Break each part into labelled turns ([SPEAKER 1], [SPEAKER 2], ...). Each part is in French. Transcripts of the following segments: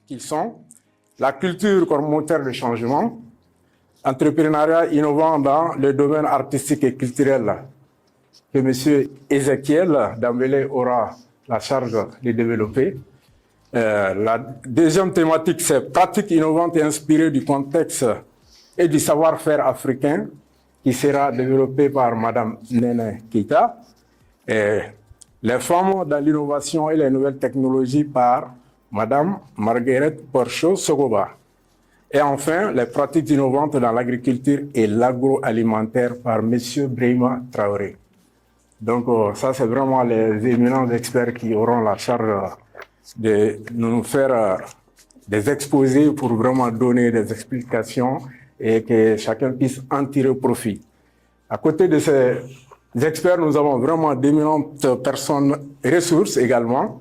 [SPEAKER 1] qui sont la culture comme moteur de changement, entrepreneuriat innovant dans le domaine artistique et culturel que M. Ezekiel Dambélé aura la charge de développer. La deuxième thématique, c'est pratique innovante et inspirée du contexte et du savoir-faire africain qui sera développée par Mme Nene Keita. Et les femmes dans l'innovation et les nouvelles technologies par Mme Margaret Porcho-Sogoba. Et enfin, les pratiques innovantes dans l'agriculture et l'agroalimentaire par M. Brahima Traoré. Donc ça, c'est vraiment les éminents experts qui auront la charge de nous faire des exposés pour vraiment donner des explications et que chacun puisse en tirer profit. À côté de ces experts, nous avons vraiment d'éminentes personnes ressources également.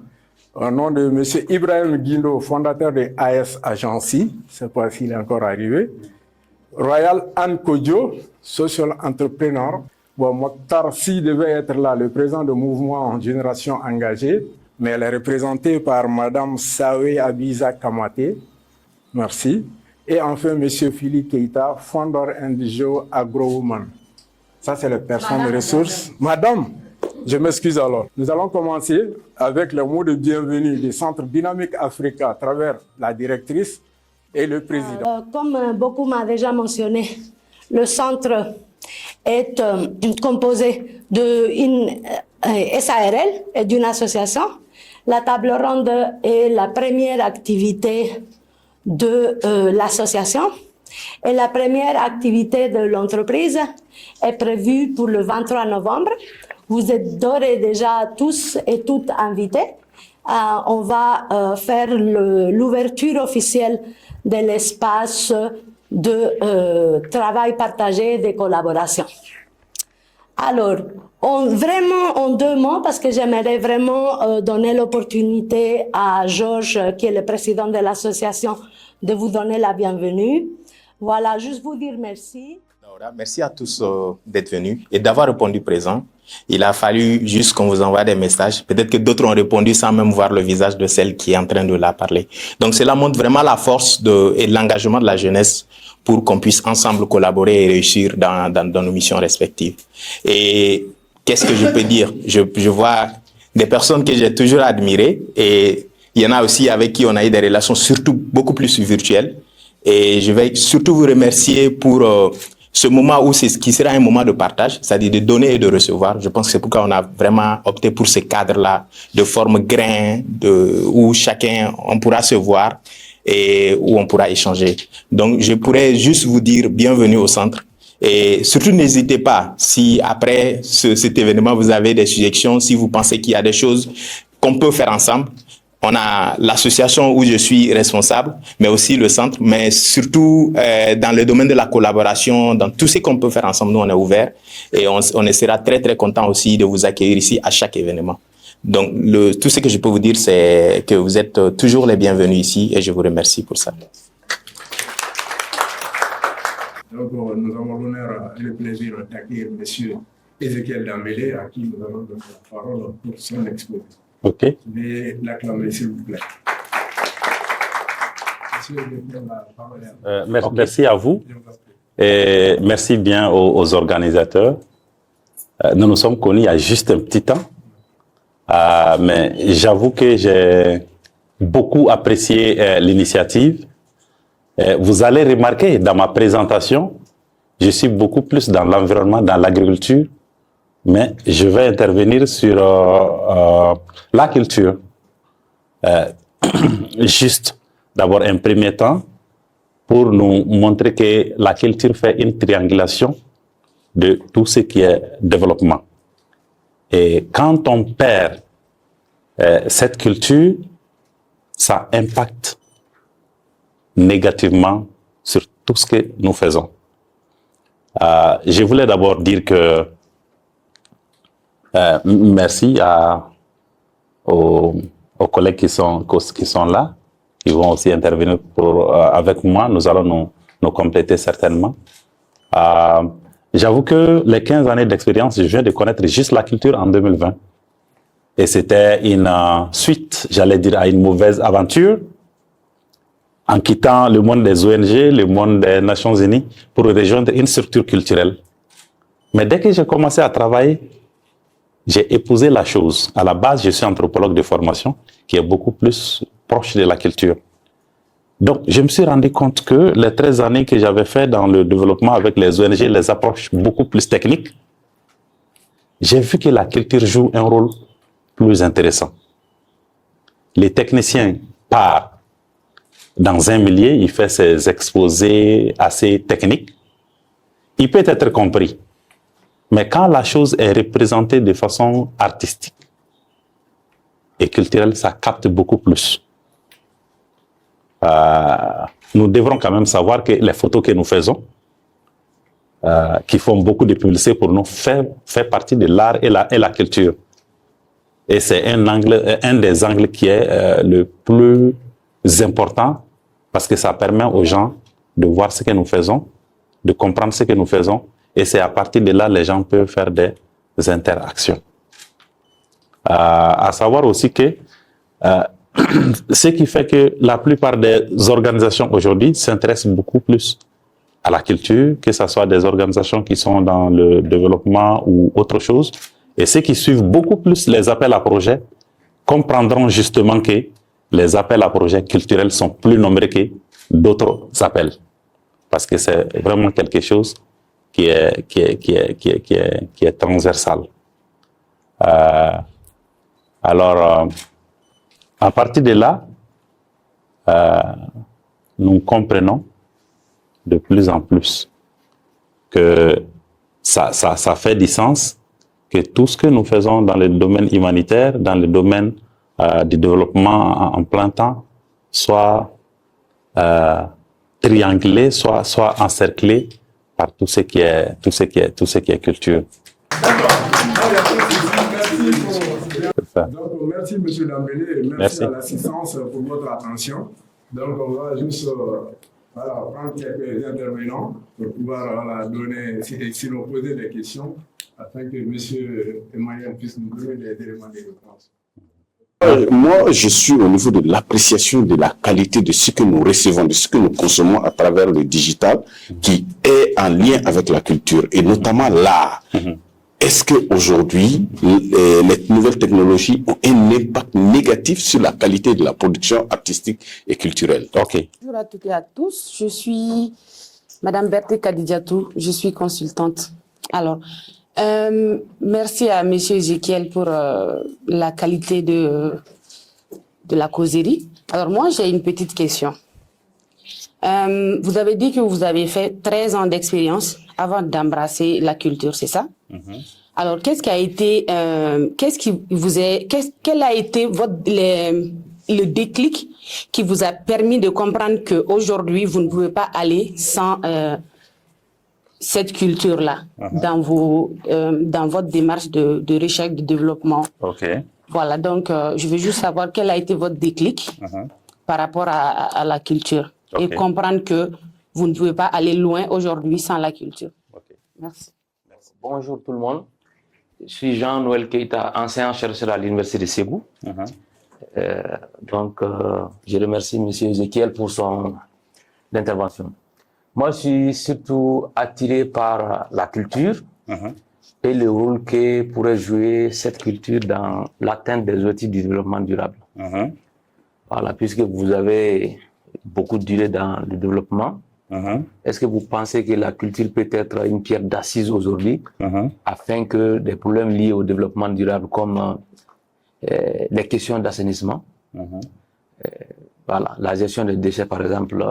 [SPEAKER 1] Au nom de M. Ibrahim Guindo, fondateur de AS Agency, je ne sais pas s'il est encore arrivé. Royal Anne Kodjo, social entrepreneur. Bon, Mokhtar Si devait être là, le président du mouvement Génération Engagée, mais elle est représentée par Mme Sawe Abiza Kamate. Merci. Et enfin, M. Philippe Keita, founder NGO AgroWoman. Ça, c'est les personnes ressources. Madame, je m'excuse alors. Nous allons commencer avec le mot de bienvenue du Centre Dynamique Africa à travers la directrice et le président.
[SPEAKER 2] Comme beaucoup m'a déjà mentionné, le centre est composé d'une SARL et d'une association. La table ronde est la première activité de l'association et la première activité de l'entreprise est prévue pour le 23 novembre. Vous êtes d'ores et déjà tous et toutes invités. On va faire l'ouverture officielle de l'espace de travail partagé et de collaboration. Alors, vraiment en 2 mots, parce que j'aimerais vraiment donner l'opportunité à Georges, qui est le président de l'association, de vous donner la bienvenue. Voilà, juste vous dire merci.
[SPEAKER 3] Merci à tous d'être venus et d'avoir répondu présent. Il a fallu juste qu'on vous envoie des messages. Peut-être que d'autres ont répondu sans même voir le visage de celle qui est en train de la parler. Donc cela montre vraiment la force et l'engagement de la jeunesse pour qu'on puisse ensemble collaborer et réussir dans nos missions respectives. Et qu'est-ce que je peux dire? Je vois des personnes que j'ai toujours admirées et il y en a aussi avec qui on a eu des relations surtout beaucoup plus virtuelles. Et je vais surtout vous remercier pour ce moment qui sera un moment de partage, c'est-à-dire de donner et de recevoir. Je pense que c'est pourquoi on a vraiment opté pour ce cadre-là, de forme grain, où chacun, on pourra se voir et où on pourra échanger. Donc, je pourrais juste vous dire bienvenue au centre. Et surtout, n'hésitez pas, si après cet événement, vous avez des suggestions, si vous pensez qu'il y a des choses qu'on peut faire ensemble. On a l'association où je suis responsable, mais aussi le centre, mais surtout dans le domaine de la collaboration, dans tout ce qu'on peut faire ensemble, nous on est ouvert et on sera très très content aussi de vous accueillir ici à chaque événement. Donc tout ce que je peux vous dire, c'est que vous êtes toujours les bienvenus ici et je vous remercie pour ça.
[SPEAKER 1] Donc nous avons l'honneur et le plaisir d'accueillir M. Ezekiel Dambélé, à qui nous allons donner la parole pour son exposé.
[SPEAKER 4] Ok.
[SPEAKER 1] Mais l'acclamer, s'il vous plaît.
[SPEAKER 4] Merci à vous. Et merci bien aux organisateurs. Nous nous sommes connus il y a juste un petit temps. Mais j'avoue que j'ai beaucoup apprécié l'initiative. Vous allez remarquer dans ma présentation, je suis beaucoup plus dans l'environnement, dans l'agriculture. Mais je vais intervenir sur la culture. Juste, d'abord, un premier temps, pour nous montrer que la culture fait une triangulation de tout ce qui est développement. Et quand on perd cette culture, ça impacte négativement sur tout ce que nous faisons. Je voulais d'abord dire que merci aux collègues qui sont là, qui vont aussi intervenir avec moi. Nous allons nous compléter certainement. J'avoue que les 15 années d'expérience, je viens de connaître juste la culture en 2020. Et c'était une suite, j'allais dire, à une mauvaise aventure. en quittant le monde des ONG, le monde des Nations Unies, pour rejoindre une structure culturelle. Mais dès que j'ai commencé à travailler, j'ai épousé la chose. À la base, je suis anthropologue de formation, qui est beaucoup plus proche de la culture. Donc, je me suis rendu compte que les 13 années que j'avais fait dans le développement avec les ONG, les approches beaucoup plus techniques, j'ai vu que la culture joue un rôle plus intéressant. Les techniciens partent dans un milieu, il fait ses exposés assez techniques, il peut être compris. Mais quand la chose est représentée de façon artistique et culturelle, ça capte beaucoup plus. Nous devrons quand même savoir que les photos que nous faisons, qui font beaucoup de publicité pour nous, fait partie de l'art et la culture. Et c'est un des angles qui est le plus important parce que ça permet aux gens de voir ce que nous faisons, de comprendre ce que nous faisons. Et c'est à partir de là, les gens peuvent faire des interactions. À savoir aussi que ce qui fait que la plupart des organisations aujourd'hui s'intéressent beaucoup plus à la culture, que ce soit des organisations qui sont dans le développement ou autre chose. Et ceux qui suivent beaucoup plus les appels à projets comprendront justement que les appels à projets culturels sont plus nombreux que d'autres appels. Parce que c'est vraiment quelque chose qui est transversal. Alors, à partir de là, nous comprenons de plus en plus que ça fait du sens que tout ce que nous faisons dans le domaine humanitaire, dans le domaine du développement en plein temps, soit triangulé, soit encerclé par tout ce qui est culture.
[SPEAKER 1] Donc, merci M. Dambélé et merci à l'assistance pour votre attention. Donc, on va juste prendre quelques intervenants pour pouvoir donner, si nous poser des questions, afin que M. Emmanuel puisse nous donner des éléments de réponse.
[SPEAKER 5] Moi, je suis au niveau de l'appréciation de la qualité de ce que nous recevons, de ce que nous consommons à travers le digital, qui est en lien avec la culture, et notamment l'art. Est-ce qu'aujourd'hui, les nouvelles technologies ont un impact négatif sur la qualité de la production artistique et culturelle?
[SPEAKER 4] Ok.
[SPEAKER 6] Bonjour à toutes et à tous, je suis Madame Berthe Kadidiatou, je suis consultante. Alors, merci à Monsieur Ezekiel pour la qualité de la causerie. Alors moi, j'ai une petite question. Vous avez dit que vous avez fait 13 ans d'expérience avant d'embrasser la culture, c'est ça? Alors, quel a été le déclic qui vous a permis de comprendre qu'aujourd'hui, vous ne pouvez pas aller sans cette culture-là dans votre démarche de recherche, de développement?
[SPEAKER 4] Ok.
[SPEAKER 6] Voilà, donc je veux juste savoir quel a été votre déclic par rapport à la culture et comprendre que vous ne pouvez pas aller loin aujourd'hui sans la culture. Merci.
[SPEAKER 7] Bonjour tout le monde. Je suis Jean-Noël Keita, enseignant-chercheur à l'Université de Ségou. Je remercie M. Ezekiel pour son intervention. Moi, je suis surtout attiré par la culture et le rôle que pourrait jouer cette culture dans l'atteinte des objectifs du développement durable. Voilà, puisque vous avez beaucoup duré dans le développement, est-ce que vous pensez que la culture peut être une pierre d'assise aujourd'hui afin que des problèmes liés au développement durable comme les questions d'assainissement, voilà, la gestion des déchets par exemple,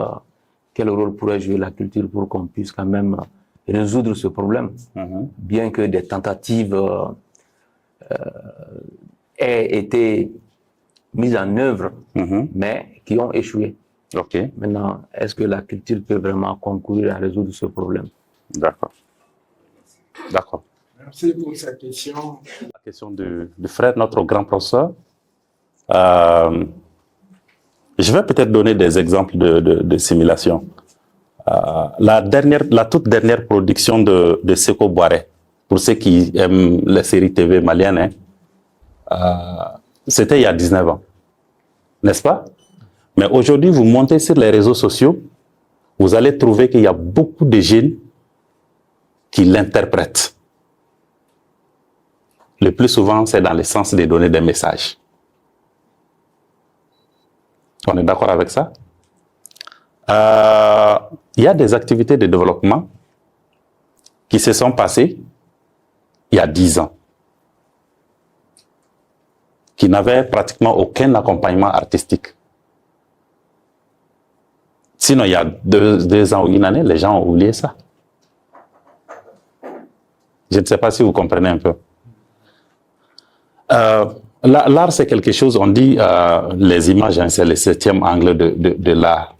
[SPEAKER 7] quel rôle pourrait jouer la culture pour qu'on puisse quand même résoudre ce problème, bien que des tentatives aient été mises en œuvre, mais qui ont échoué. Maintenant, est-ce que la culture peut vraiment concourir à résoudre ce problème?
[SPEAKER 4] D'accord.
[SPEAKER 1] Merci pour cette question.
[SPEAKER 4] La question du frère, notre grand professeur. Je vais peut-être donner des exemples de simulation. La toute dernière production de Sékou Boiré, pour ceux qui aiment les séries TV maliennes, c'était il y a 19 ans, n'est-ce pas? Mais aujourd'hui, vous montez sur les réseaux sociaux, vous allez trouver qu'il y a beaucoup de jeunes qui l'interprètent. Le plus souvent, c'est dans le sens de donner des messages. On est d'accord avec ça? Il y a des activités de développement qui se sont passées il y a 10 ans, qui n'avaient pratiquement aucun accompagnement artistique. Sinon, il y a 2 ans ou une année, les gens ont oublié ça. Je ne sais pas si vous comprenez un peu. L'art, c'est quelque chose, on dit, les images, hein, c'est le 7e angle de l'art.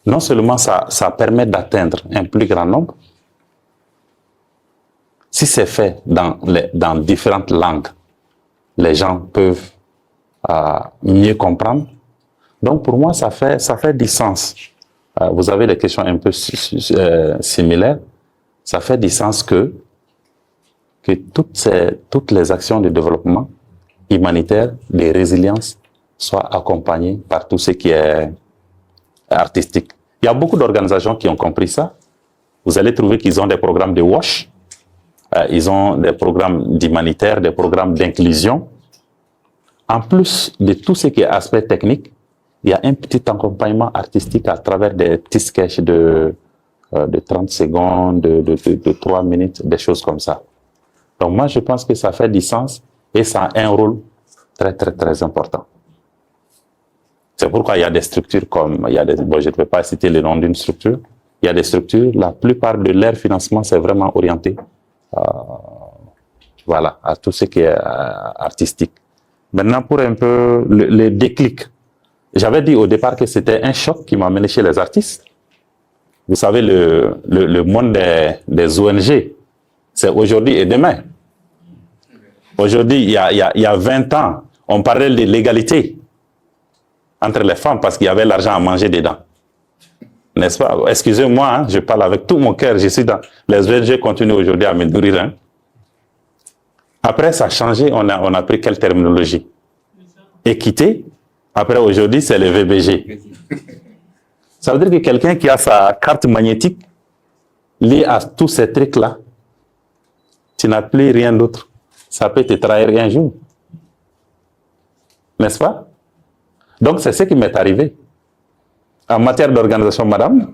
[SPEAKER 4] Non seulement ça permet d'atteindre un plus grand nombre, si c'est fait dans différentes langues, les gens peuvent mieux comprendre. Donc pour moi, ça fait du sens. Vous avez des questions un peu similaires. Ça fait du sens que toutes les actions de développement humanitaire, de résilience, soient accompagnées par tout ce qui est artistique. Il y a beaucoup d'organisations qui ont compris ça. Vous allez trouver qu'ils ont des programmes de WASH, ils ont des programmes d'humanitaire, des programmes d'inclusion. En plus de tout ce qui est aspect technique, il y a un petit accompagnement artistique à travers des petits sketchs de 30 secondes, de 3 minutes, des choses comme ça. Donc moi, je pense que ça fait du sens et ça a un rôle très, très, très important. C'est pourquoi il y a des structures comme, bon, je ne vais pas citer le nom d'une structure, il y a des structures, la plupart de leur financement, c'est vraiment orienté voilà, à tout ce qui est artistique. Maintenant, pour un peu le déclic, j'avais dit au départ que c'était un choc qui m'a amené chez les artistes. Vous savez, le monde des ONG, c'est aujourd'hui et demain. Aujourd'hui, il y a 20 ans, on parlait de l'égalité entre les femmes parce qu'il y avait l'argent à manger dedans. N'est-ce pas? Excusez-moi, hein, je parle avec tout mon cœur, je suis dans... Les ONG continuent aujourd'hui à me nourrir. Hein. Après, ça a changé, on a pris quelle terminologie? Équité. Après, aujourd'hui, c'est le VBG. Ça veut dire que quelqu'un qui a sa carte magnétique liée à tous ces trucs-là, tu n'as plus rien d'autre. Ça peut te trahir un jour. N'est-ce pas? Donc, c'est ce qui m'est arrivé. En matière d'organisation, madame,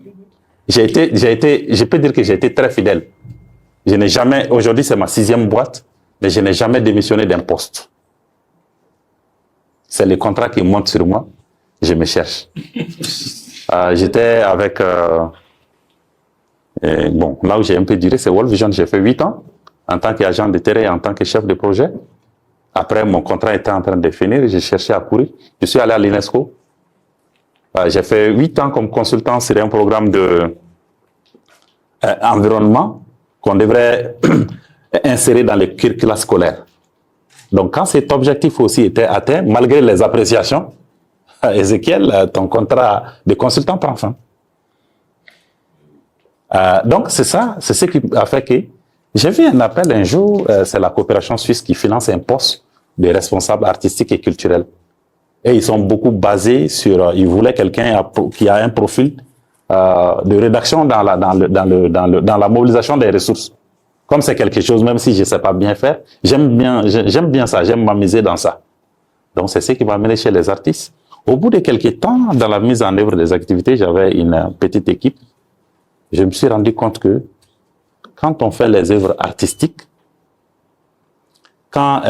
[SPEAKER 4] je peux dire que j'ai été très fidèle. Je n'ai jamais, aujourd'hui c'est ma 6e boîte, mais je n'ai jamais démissionné d'un poste. C'est le contrat qui monte sur moi, je me cherche. J'étais avec, bon, là où j'ai un peu duré, c'est World Vision, j'ai fait 8 ans, en tant qu'agent de terrain, en tant que chef de projet. Après, mon contrat était en train de finir, j'ai cherché à courir. Je suis allé à l'UNESCO. J'ai fait 8 ans comme consultant sur un programme de environnement qu'on devrait insérer dans les curricula scolaires. Donc, quand cet objectif aussi était atteint, malgré les appréciations, Ezekiel, ton contrat de consultant prend fin. Donc, c'est ça, c'est ce qui a fait que j'ai vu un appel un jour, c'est la coopération suisse qui finance un poste de responsable artistique et culturel. Et ils sont beaucoup basés sur, ils voulaient quelqu'un qui a un profil de rédaction dans la mobilisation des ressources. Comme c'est quelque chose, même si je ne sais pas bien faire, j'aime bien ça, j'aime m'amuser dans ça. Donc c'est ce qui m'a amené chez les artistes. Au bout de quelques temps, dans la mise en œuvre des activités, j'avais une petite équipe. Je me suis rendu compte que quand on fait les œuvres artistiques, quand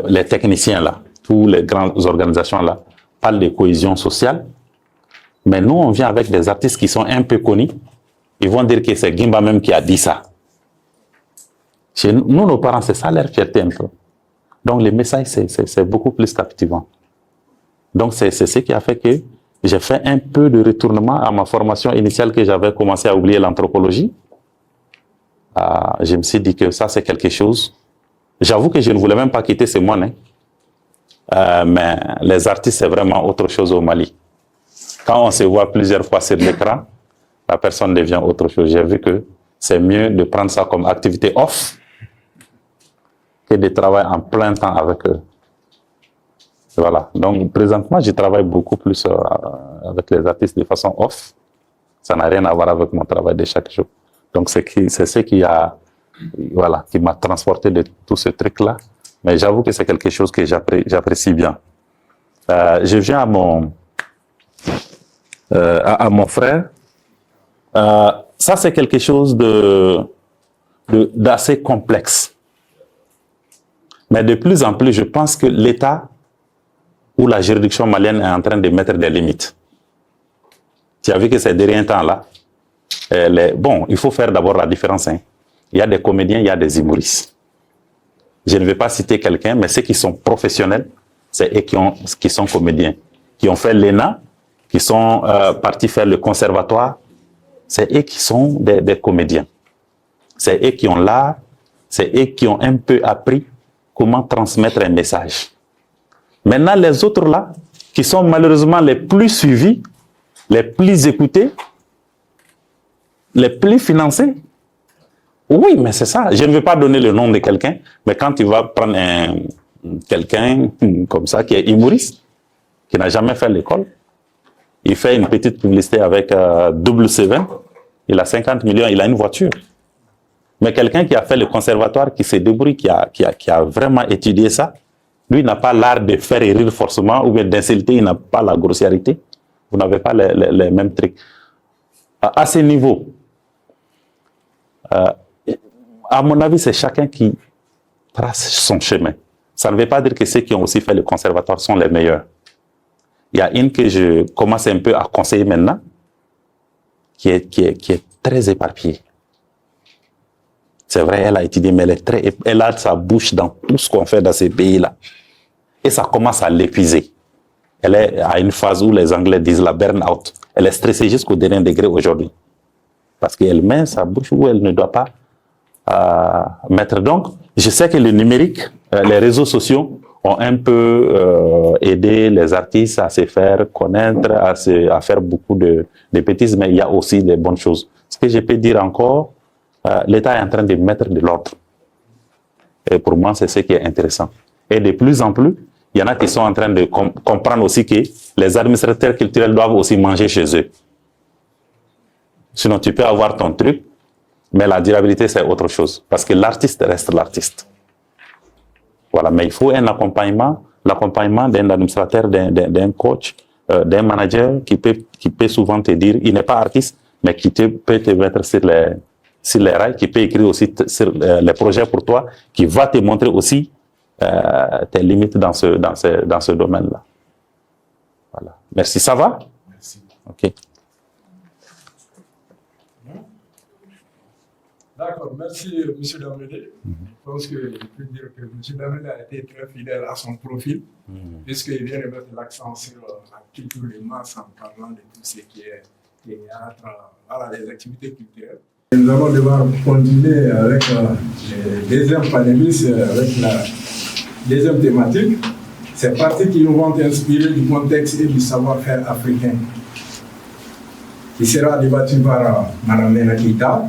[SPEAKER 4] les techniciens là, toutes les grandes organisations là, parlent de cohésion sociale, mais nous, on vient avec des artistes qui sont un peu connus, ils vont dire que c'est Gimba même qui a dit ça. Chez nous, nos parents, c'est ça leur fierté un peu. Donc, les messages, c'est beaucoup plus captivant. Donc, c'est ce qui a fait que j'ai fait un peu de retournement à ma formation initiale que j'avais commencé à oublier l'anthropologie. Je me suis dit que ça, c'est quelque chose. J'avoue que je ne voulais même pas quitter ce monde. Mais les artistes, c'est vraiment autre chose au Mali. Quand on se voit plusieurs fois sur l'écran, la personne devient autre chose. J'ai vu que c'est mieux de prendre ça comme activité off que de travailler en plein temps avec eux. Voilà. Donc, présentement, je travaille beaucoup plus avec les artistes de façon off. Ça n'a rien à voir avec mon travail de chaque jour. Donc, c'est ce qui a, voilà, qui m'a transporté de tout ce truc-là. Mais j'avoue que c'est quelque chose que j'apprécie bien. Je viens à mon frère. Ça, c'est quelque chose d'assez complexe. Mais de plus en plus, je pense que l'État ou la juridiction malienne est en train de mettre des limites. Tu as vu que ces derniers temps-là, bon, il faut faire d'abord la différence. Hein. Il y a des comédiens, il y a des humoristes. Je ne vais pas citer quelqu'un, mais ceux qui sont professionnels, c'est eux qui sont comédiens, qui ont fait l'ENA, qui sont partis faire le conservatoire. C'est eux qui sont des comédiens. C'est eux qui ont l'art, c'est eux qui ont un peu appris comment transmettre un message. Maintenant, les autres là, qui sont malheureusement les plus suivis, les plus écoutés, les plus financés, oui, mais c'est ça. Je ne vais pas donner le nom de quelqu'un, mais quand tu vas prendre quelqu'un comme ça, qui est humoriste, qui n'a jamais fait l'école, il fait une petite publicité avec Double Seven, il a 50 millions, il a une voiture. Mais quelqu'un qui a fait le conservatoire, qui se débrouille, qui a vraiment étudié ça, lui n'a pas l'art de faire rire forcément, ou bien d'insulter, il n'a pas la grossièreté. Vous n'avez pas les mêmes trucs. À ce niveau, à mon avis, c'est chacun qui trace son chemin. Ça ne veut pas dire que ceux qui ont aussi fait le conservatoire sont les meilleurs. Il y a une que je commence un peu à conseiller maintenant, qui est très éparpillée. C'est vrai, elle a étudié, mais elle a sa bouche dans tout ce qu'on fait dans ces pays-là. Et ça commence à l'épuiser. Elle est à une phase où les Anglais disent la burn-out. Elle est stressée jusqu'au dernier degré aujourd'hui. Parce qu'elle met sa bouche où elle ne doit pas mettre. Donc, je sais que le numérique, les réseaux sociaux ont un peu aidé les artistes à se faire connaître, à faire beaucoup de bêtises, mais il y a aussi des bonnes choses. Ce que je peux dire encore, l'État est en train de mettre de l'ordre. Et pour moi, c'est ce qui est intéressant. Et de plus en plus, il y en a qui sont en train de comprendre aussi que les administrateurs culturels doivent aussi manger chez eux. Sinon, tu peux avoir ton truc, mais la durabilité, c'est autre chose. Parce que l'artiste reste l'artiste. Voilà, mais il faut un accompagnement, l'accompagnement d'un administrateur, d'un coach, d'un manager qui peut souvent te dire, il n'est pas artiste, mais qui peut te mettre sur les rails, qui peut écrire aussi sur les projets pour toi, qui va te montrer aussi tes limites dans ce domaine-là. Voilà. Merci. Ça va?
[SPEAKER 1] Merci.
[SPEAKER 4] OK.
[SPEAKER 1] D'accord, merci M. Damélé. Je pense que je peux dire que M. Damélé a été très fidèle à son profil, puisqu'il vient de mettre l'accent sur la culture des masses en parlant de tout ce qui est théâtre, voilà, les activités culturelles. Et nous allons devoir continuer avec les deuxièmes panélistes, avec la deuxième thématique. C'est pratiques innovantes inspirées du contexte et du savoir-faire africain. Il sera débattu par Mme Nena Keita,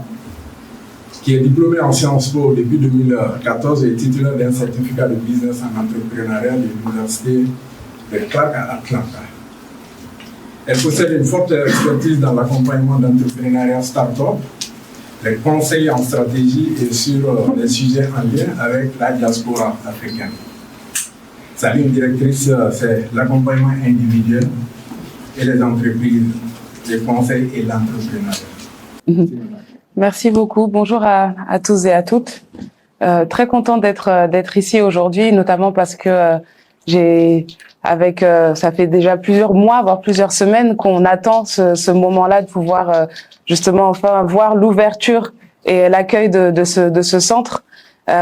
[SPEAKER 1] qui est diplômée en Sciences Po depuis 2014 et titulaire d'un certificat de business en entrepreneuriat de l'Université de Clark à Atlanta. Elle possède une forte expertise dans l'accompagnement d'entrepreneuriat start-up, les conseils en stratégie et sur les sujets en lien avec la diaspora africaine. Sa ligne directrice, c'est l'accompagnement individuel et les entreprises, les conseils et l'entrepreneuriat.
[SPEAKER 6] Merci beaucoup. Bonjour à tous et à toutes. Très content d'être ici aujourd'hui, notamment parce que ça fait déjà plusieurs mois, voire plusieurs semaines qu'on attend ce moment-là de pouvoir justement enfin voir l'ouverture et l'accueil de ce centre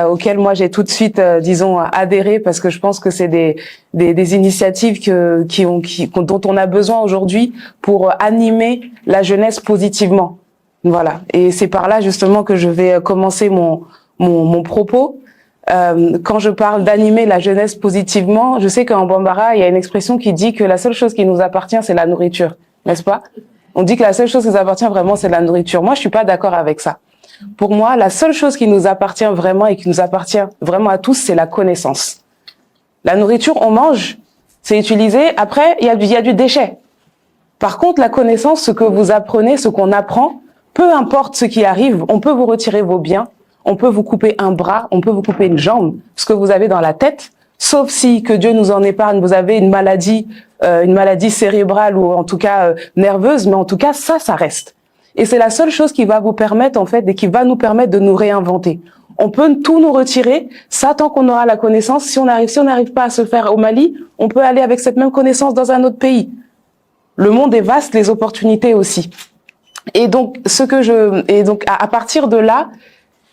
[SPEAKER 6] auquel moi j'ai tout de suite, disons, adhéré parce que je pense que c'est des initiatives dont on a besoin aujourd'hui pour animer la jeunesse positivement. Voilà. Et c'est par là justement que je vais commencer mon propos. Quand je parle d'animer la jeunesse positivement, je sais qu'en Bambara, il y a une expression qui dit que la seule chose qui nous appartient, c'est la nourriture. N'est-ce pas? On dit que la seule chose qui nous appartient vraiment, c'est la nourriture. Moi, je suis pas d'accord avec ça. Pour moi, la seule chose qui nous appartient vraiment et qui nous appartient vraiment à tous, c'est la connaissance. La nourriture, on mange, c'est utilisé. Après, il y a du déchet. Par contre, la connaissance, ce que vous apprenez, ce qu'on apprend, peu importe ce qui arrive, on peut vous retirer vos biens, on peut vous couper un bras, on peut vous couper une jambe, ce que vous avez dans la tête, sauf si, que Dieu nous en épargne, vous avez une maladie cérébrale ou en tout cas nerveuse, mais en tout cas, ça reste. Et c'est la seule chose qui va vous permettre, en fait, et qui va nous permettre de nous réinventer. On peut tout nous retirer, ça tant qu'on aura la connaissance. Si on n'arrive pas à se faire au Mali, on peut aller avec cette même connaissance dans un autre pays. Le monde est vaste, les opportunités aussi. Et donc, à partir de là,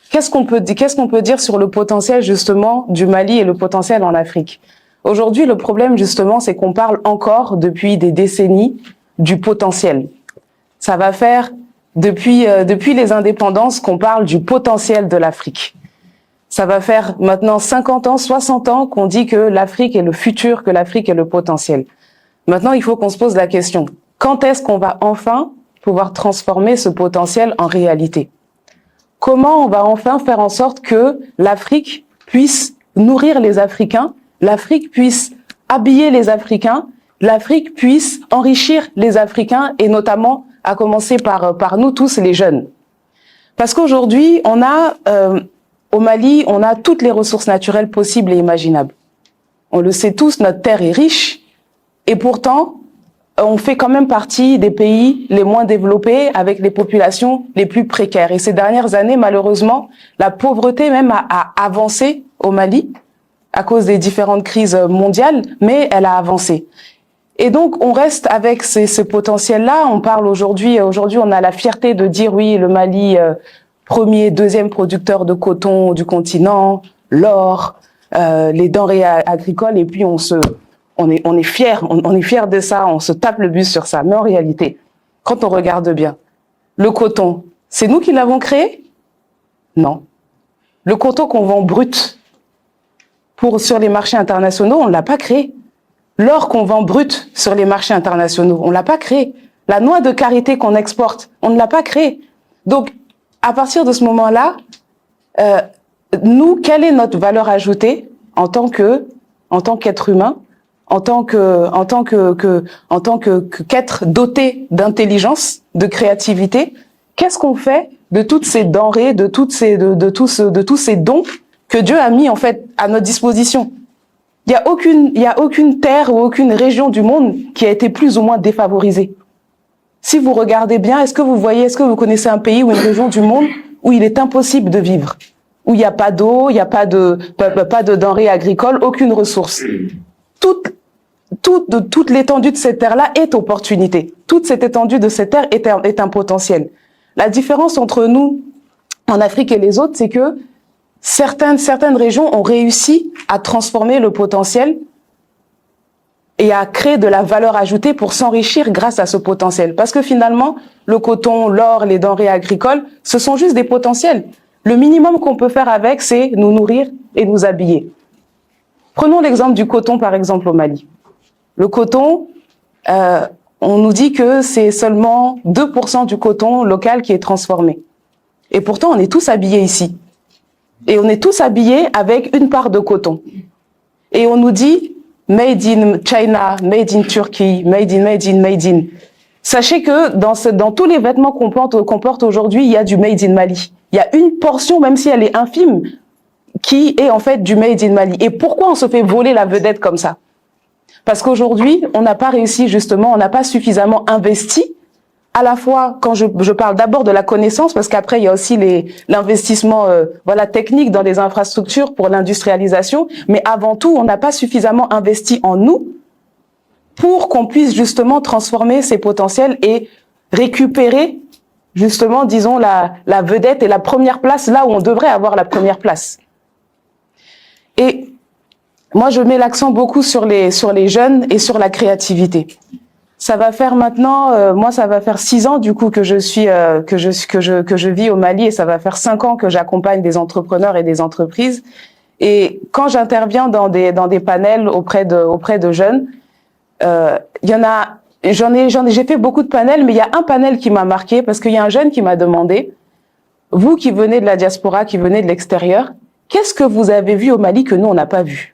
[SPEAKER 6] qu'est-ce qu'on peut dire sur le potentiel justement du Mali et le potentiel en Afrique? Aujourd'hui, le problème justement, c'est qu'on parle encore depuis des décennies du potentiel. Ça va faire depuis les indépendances qu'on parle du potentiel de l'Afrique. Ça va faire maintenant 50 ans, 60 ans qu'on dit que l'Afrique est le futur, que l'Afrique est le potentiel. Maintenant, il faut qu'on se pose la question. Quand est-ce qu'on va enfin pouvoir transformer ce potentiel en réalité? Comment on va enfin faire en sorte que l'Afrique puisse nourrir les Africains, l'Afrique puisse habiller les Africains, l'Afrique puisse enrichir les Africains et notamment à commencer par nous tous les jeunes. Parce qu'aujourd'hui, on a au Mali, on a toutes les ressources naturelles possibles et imaginables. On le sait tous, notre terre est riche et pourtant, on fait quand même partie des pays les moins développés avec les populations les plus précaires. Et ces dernières années, malheureusement, la pauvreté même a avancé au Mali à cause des différentes crises mondiales, mais elle a avancé. Et donc, on reste avec ce potentiel-là. On parle aujourd'hui, on a la fierté de dire oui, le Mali, premier, deuxième producteur de coton du continent, l'or, les denrées agricoles, et puis on est fiers de ça, on se tape le bus sur ça. Mais en réalité, quand on regarde bien, le coton, c'est nous qui l'avons créé? Non. Le coton qu'on vend brut sur les marchés internationaux, on ne l'a pas créé. L'or qu'on vend brut sur les marchés internationaux, on ne l'a pas créé. La noix de karité qu'on exporte, on ne l'a pas créée. Donc, à partir de ce moment-là, nous, quelle est notre valeur ajoutée en tant qu'être humain, en tant qu'être doté d'intelligence, de créativité? Qu'est-ce qu'on fait de toutes ces denrées, de tous ces dons que Dieu a mis en fait à notre disposition? Il y a aucune terre ou aucune région du monde qui a été plus ou moins défavorisée. Si vous regardez bien, est-ce que vous connaissez un pays ou une région du monde où il est impossible de vivre, où il n'y a pas d'eau, il n'y a pas de denrées agricoles, aucune ressource? Toute l'étendue de cette terre-là est opportunité. Toute cette étendue de cette terre est un potentiel. La différence entre nous, en Afrique et les autres, c'est que certaines régions ont réussi à transformer le potentiel et à créer de la valeur ajoutée pour s'enrichir grâce à ce potentiel. Parce que finalement, le coton, l'or, les denrées agricoles, ce sont juste des potentiels. Le minimum qu'on peut faire avec, c'est nous nourrir et nous habiller. Prenons l'exemple du coton, par exemple, au Mali. Le coton, on nous dit que c'est seulement 2% du coton local qui est transformé. Et pourtant, on est tous habillés ici. Et on est tous habillés avec une part de coton. Et on nous dit made in China, made in Turkey, made in. Sachez que dans tous les vêtements qu'on porte aujourd'hui, il y a du made in Mali. Il y a une portion, même si elle est infime, qui est en fait du made in Mali. Et pourquoi on se fait voler la vedette comme ça? Parce qu'aujourd'hui, on n'a pas réussi justement, on n'a pas suffisamment investi. À la fois, quand je parle d'abord de la connaissance, parce qu'après il y a aussi l'investissement technique dans les infrastructures pour l'industrialisation, mais avant tout, on n'a pas suffisamment investi en nous pour qu'on puisse justement transformer ces potentiels et récupérer justement, disons, la vedette et la première place là où on devrait avoir la première place. Et moi, je mets l'accent beaucoup sur les jeunes et sur la créativité. Ça va faire maintenant, moi, ça va faire 6 ans du coup que je vis au Mali et ça va faire 5 ans que j'accompagne des entrepreneurs et des entreprises. Et quand j'interviens dans des panels auprès de jeunes, j'ai fait beaucoup de panels, mais il y a un panel qui m'a marqué parce qu'il y a un jeune qui m'a demandé, vous qui venez de la diaspora, qui venez de l'extérieur, qu'est-ce que vous avez vu au Mali que nous on n'a pas vu?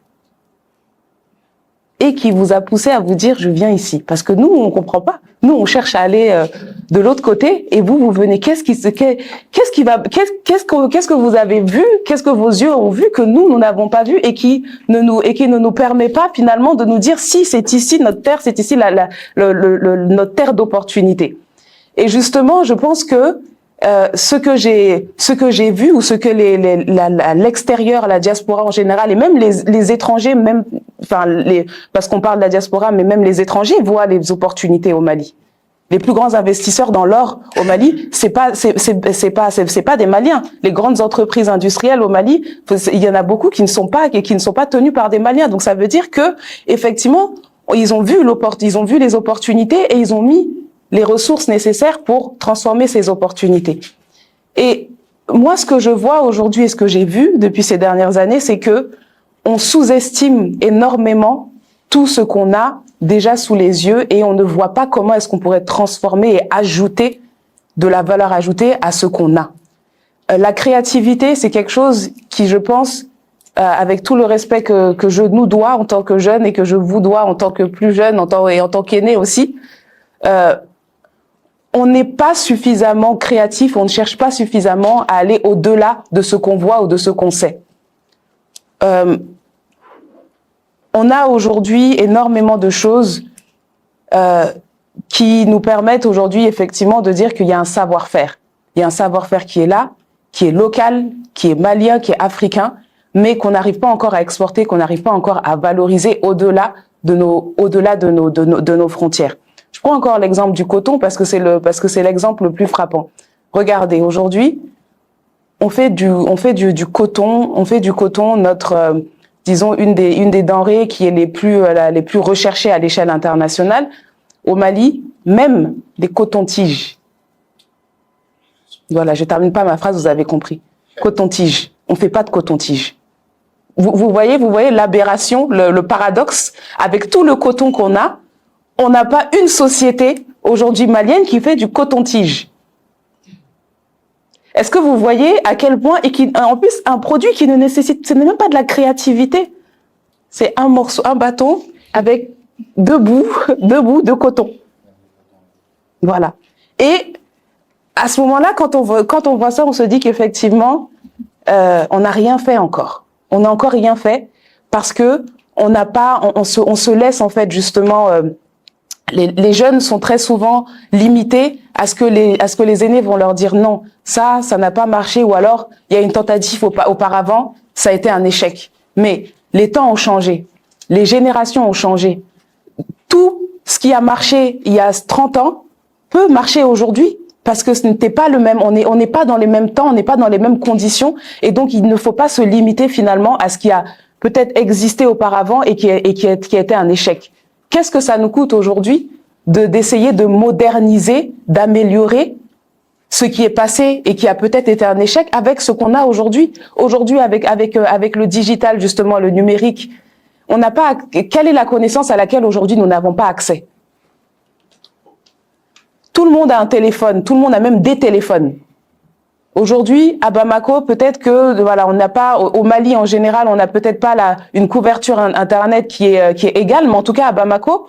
[SPEAKER 6] et qui vous a poussé à vous dire je viens ici? Parce que nous, on comprend pas. Nous, on cherche à aller de l'autre côté, et vous venez. Qu'est-ce que vous avez vu? Qu'est-ce que vos yeux ont vu que nous n'avons pas vu et qui ne nous permet pas finalement de nous dire si c'est ici notre terre, c'est ici notre terre d'opportunité. Et justement, je pense que ce que j'ai vu, ou ce que l'extérieur, la diaspora en général, et même les étrangers, même, enfin, parce qu'on parle de la diaspora, mais même les étrangers voient les opportunités au Mali. Les plus grands investisseurs dans l'or au Mali, c'est pas des Maliens. Les grandes entreprises industrielles au Mali, il y en a beaucoup qui ne sont pas tenues par des Maliens. Donc ça veut dire que, effectivement, ils ont vu les opportunités et ils ont mis les ressources nécessaires pour transformer ces opportunités. Et moi, ce que je vois aujourd'hui et ce que j'ai vu depuis ces dernières années, c'est que on sous-estime énormément tout ce qu'on a déjà sous les yeux et on ne voit pas comment est-ce qu'on pourrait transformer et ajouter de la valeur ajoutée à ce qu'on a. La créativité, c'est quelque chose qui, je pense, avec tout le respect que je nous dois en tant que jeune et que je vous dois en tant que plus jeune, en tant qu'aîné aussi, on n'est pas suffisamment créatif, on ne cherche pas suffisamment à aller au-delà de ce qu'on voit ou de ce qu'on sait. On a aujourd'hui énormément de choses qui nous permettent aujourd'hui effectivement de dire qu'il y a un savoir-faire. Il y a un savoir-faire qui est là, qui est local, qui est malien, qui est africain, mais qu'on n'arrive pas encore à exporter, qu'on n'arrive pas encore à valoriser au-delà de nos frontières. Je prends encore l'exemple du coton parce que c'est l'exemple le plus frappant. Regardez, aujourd'hui, on fait du coton, notre disons une des denrées qui est les plus recherchées à l'échelle internationale. Au Mali, même des cotons-tiges. Voilà, je termine pas ma phrase, vous avez compris. Coton-tige. On fait pas de coton-tige. Vous voyez l'aberration, le paradoxe. Avec tout le coton qu'on a, on n'a pas une société aujourd'hui malienne qui fait du coton-tige. Est-ce que vous voyez à quel point, en plus, un produit qui ne nécessite, ce n'est même pas de la créativité. C'est un bâton avec deux bouts de coton. Voilà. Et à ce moment-là, quand on voit ça, on se dit qu'effectivement, on n'a rien fait encore. On n'a encore rien fait parce que on se laisse en fait justement. Les jeunes sont très souvent limités à ce que les aînés vont leur dire non, ça n'a pas marché, ou alors il y a une tentative auparavant, ça a été un échec. Mais les temps ont changé, les générations ont changé. Tout ce qui a marché il y a 30 ans peut marcher aujourd'hui parce que ce n'était pas le même, on n'est pas dans les mêmes temps, on n'est pas dans les mêmes conditions, et donc il ne faut pas se limiter finalement à ce qui a peut-être existé auparavant et qui a été un échec. Qu'est-ce que ça nous coûte aujourd'hui d'essayer de moderniser, d'améliorer ce qui est passé et qui a peut-être été un échec avec ce qu'on a aujourd'hui? Aujourd'hui, avec le digital, justement, le numérique, on n'a pas. Quelle est la connaissance à laquelle aujourd'hui nous n'avons pas accès? Tout le monde a un téléphone, tout le monde a même des téléphones. Aujourd'hui, à Bamako, peut-être que voilà, on n'a pas, au Mali en général, on n'a peut-être pas une couverture internet qui est égale, mais en tout cas à Bamako,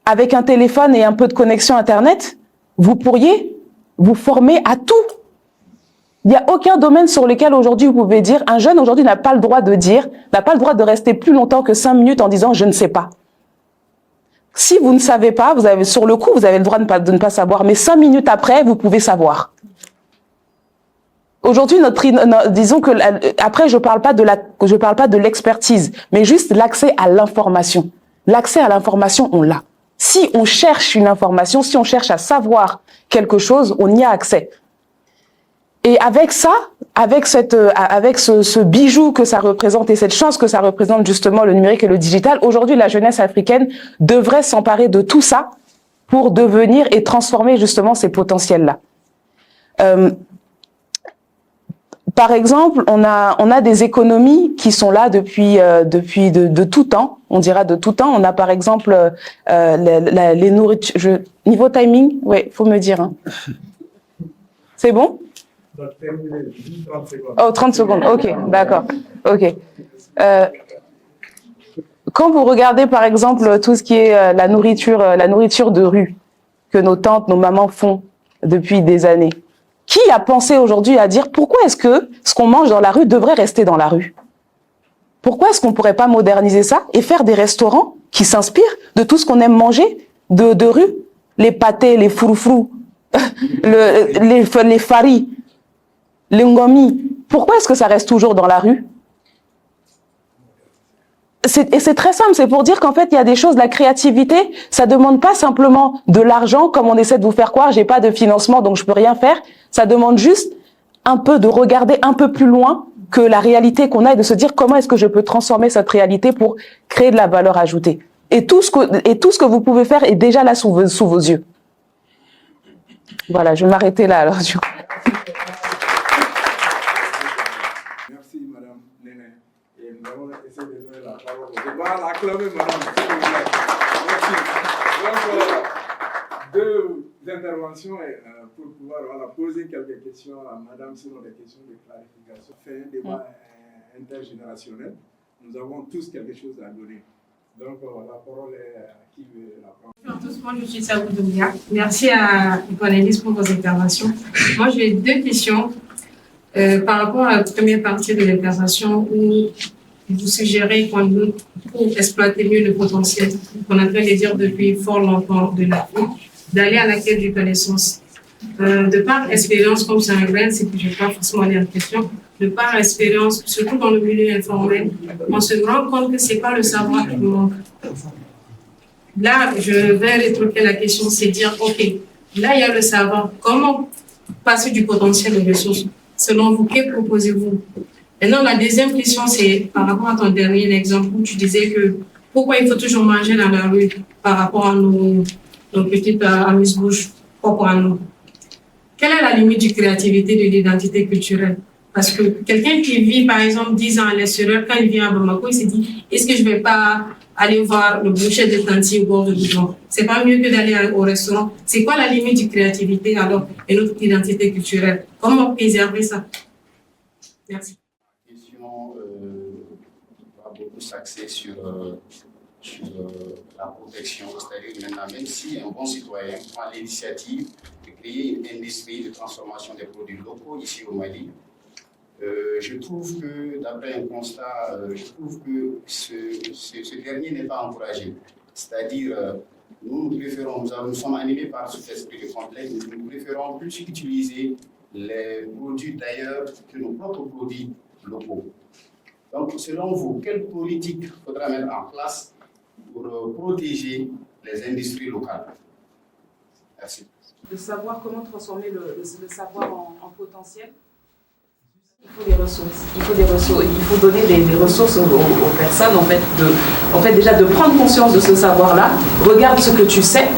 [SPEAKER 6] avec un téléphone et un peu de connexion internet, vous pourriez vous former à tout. Il n'y a aucun domaine sur lequel aujourd'hui vous pouvez dire, un jeune aujourd'hui n'a pas le droit de rester plus longtemps que 5 minutes en disant je ne sais pas. Si vous ne savez pas, sur le coup, vous avez le droit de ne pas savoir, mais 5 minutes après, vous pouvez savoir. Aujourd'hui, disons que après, je parle pas de l'expertise, mais juste l'accès à l'information. L'accès à l'information, on l'a. Si on cherche une information, si on cherche à savoir quelque chose, on y a accès. Et avec ça, avec ce bijou que ça représente et cette chance que ça représente justement le numérique et le digital, aujourd'hui, la jeunesse africaine devrait s'emparer de tout ça pour devenir et transformer justement ces potentiels-là. Par exemple, on a des économies qui sont là depuis de tout temps. On dira de tout temps. On a par exemple les nourritures. Niveau timing, ouais, faut me dire. Hein. C'est bon? Oh, 30 secondes. Ok, d'accord. Ok. quand vous regardez par exemple tout ce qui est la nourriture de rue que nos tantes, nos mamans font depuis des années, qui a pensé aujourd'hui à dire pourquoi est-ce que ce qu'on mange dans la rue devrait rester dans la rue? Pourquoi est-ce qu'on pourrait pas moderniser ça et faire des restaurants qui s'inspirent de tout ce qu'on aime manger de rue? Les pâtés, les froufrous, les faris, les ngomis. Pourquoi est-ce que ça reste toujours dans la rue? Et c'est très simple, c'est pour dire qu'en fait, il y a des choses, la créativité, ça demande pas simplement de l'argent, comme on essaie de vous faire croire, j'ai pas de financement, donc je peux rien faire. Ça demande juste un peu de regarder un peu plus loin que la réalité qu'on a et de se dire comment est-ce que je peux transformer cette réalité pour créer de la valeur ajoutée. Et tout ce que vous pouvez faire est déjà là sous vos yeux. Voilà, je vais m'arrêter là alors du coup.
[SPEAKER 1] Merci, Madame Néné. Et nous allons essayer de donner la parole. Je vais l'acclamer, Madame, s'il vous plaît. Merci. Donc, deux interventions pour pouvoir poser quelques questions à Madame, sinon des questions de clarification. Fait un débat intergénérationnel. Nous avons tous quelque chose à donner. Donc, la parole est à qui veut la prendre.
[SPEAKER 8] Bonjour à tous, moi je suis Saoud Doumbia. Merci à Economist pour vos interventions. Moi j'ai deux questions par rapport à la première partie de l'intervention où vous suggérez pour exploiter mieux le potentiel qu'on est en train de dire depuis fort longtemps de l'Afrique, d'aller à la quête du connaissance. De par expérience, comme ça révèle, c'est que je ne vais pas forcément aller en question, de par expérience, surtout dans le milieu informel, on se rend compte que ce n'est pas le savoir qui manque. Là, je vais rétroquer la question, c'est dire, OK, là, il y a le savoir. Comment passer du potentiel aux ressources? Selon vous, que proposez-vous? Maintenant, la deuxième question, c'est par rapport à ton dernier exemple où tu disais que pourquoi il faut toujours manger dans la rue par rapport à nos petites amuse-bouches propres à nous. Quelle est la limite du créativité de l'identité culturelle? Parce que quelqu'un qui vit, par exemple, 10 ans à l'extérieur, quand il vient à Bamako, il se dit, est-ce que je ne vais pas aller voir le boucher de Tanti au bord de Bidon? C'est pas mieux que d'aller au restaurant. C'est quoi la limite du créativité alors et notre identité culturelle? Comment préserver ça? Merci.
[SPEAKER 9] La question va beaucoup s'axer sur la protection, c'est-à-dire maintenant, même si un bon citoyen prend l'initiative de créer une industrie de transformation des produits locaux ici au Mali, je trouve que, d'après un constat, je trouve que ce dernier n'est pas encouragé. C'est-à-dire, nous sommes animés par cet esprit de complexe, nous préférons plus utiliser les produits d'ailleurs que nos propres produits locaux. Donc, selon vous, quelle politique faudra mettre en place pour protéger les industries locales? Merci.
[SPEAKER 6] De savoir comment transformer le savoir en potentiel. Il faut des ressources. Il faut donner des ressources aux personnes, en fait, déjà de prendre conscience de ce savoir-là, regarde ce que tu sais,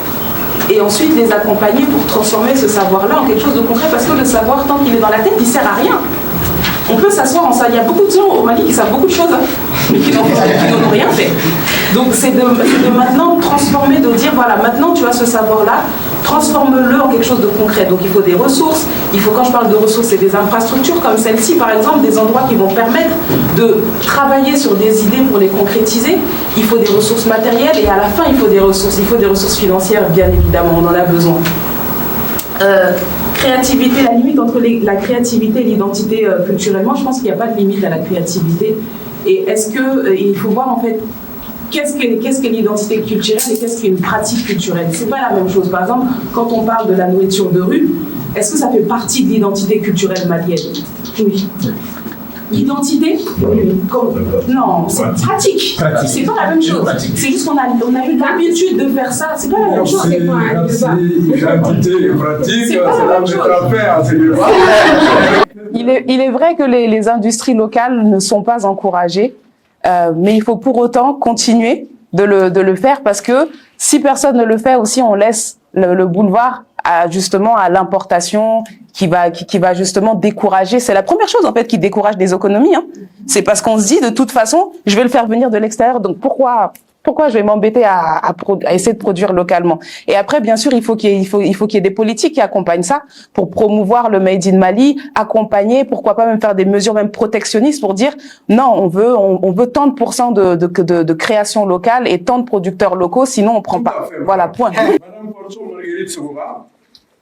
[SPEAKER 6] et ensuite les accompagner pour transformer ce savoir-là en quelque chose de concret, parce que le savoir, tant qu'il est dans la tête, il ne sert à rien. On peut s'asseoir en salle. Il y a beaucoup de gens au Mali qui savent beaucoup de choses, mais qui n'en ont rien fait. Donc c'est de maintenant transformer, de dire voilà, maintenant tu as ce savoir-là, transforme-le en quelque chose de concret. Donc il faut des ressources. Il faut, quand je parle de ressources, c'est des infrastructures comme celle-ci, par exemple, des endroits qui vont permettre de travailler sur des idées pour les concrétiser. Il faut des ressources matérielles et à la fin il faut des ressources financières, bien évidemment, on en a besoin. Créativité, la limite entre la créativité et l'identité culturellement, je pense qu'il n'y a pas de limite à la créativité. Et est-ce qu'il faut voir en fait qu'est-ce que l'identité culturelle et qu'est-ce qu'une pratique culturelle? C'est pas la même chose. Par exemple, quand on parle de la nourriture de rue, est-ce que ça fait partie de l'identité culturelle malienne? Oui. Identité? Non, c'est pratique. C'est pas la même chose. C'est juste qu'on a eu l'habitude de faire ça. C'est pas la même chose.
[SPEAKER 1] C'est identité et pratique, c'est la même affaire.
[SPEAKER 6] Il est vrai que les industries locales ne sont pas encouragées, mais il faut pour autant continuer de le faire parce que si personne ne le fait aussi, on laisse le boulevard justement à l'importation qui va justement décourager. C'est la première chose en fait qui décourage les économies. Hein. C'est parce qu'on se dit de toute façon, je vais le faire venir de l'extérieur, donc pourquoi Pourquoi je vais m'embêter à essayer de produire localement? Et après, bien sûr, il faut qu'il y ait des politiques qui accompagnent ça pour promouvoir le Made in Mali, accompagner, pourquoi pas même faire des mesures même protectionnistes pour dire non, on veut tant de pourcents de création locale et tant de producteurs locaux, sinon on prend pas. Voilà, point.
[SPEAKER 1] Madame Porto Marguerite Souba,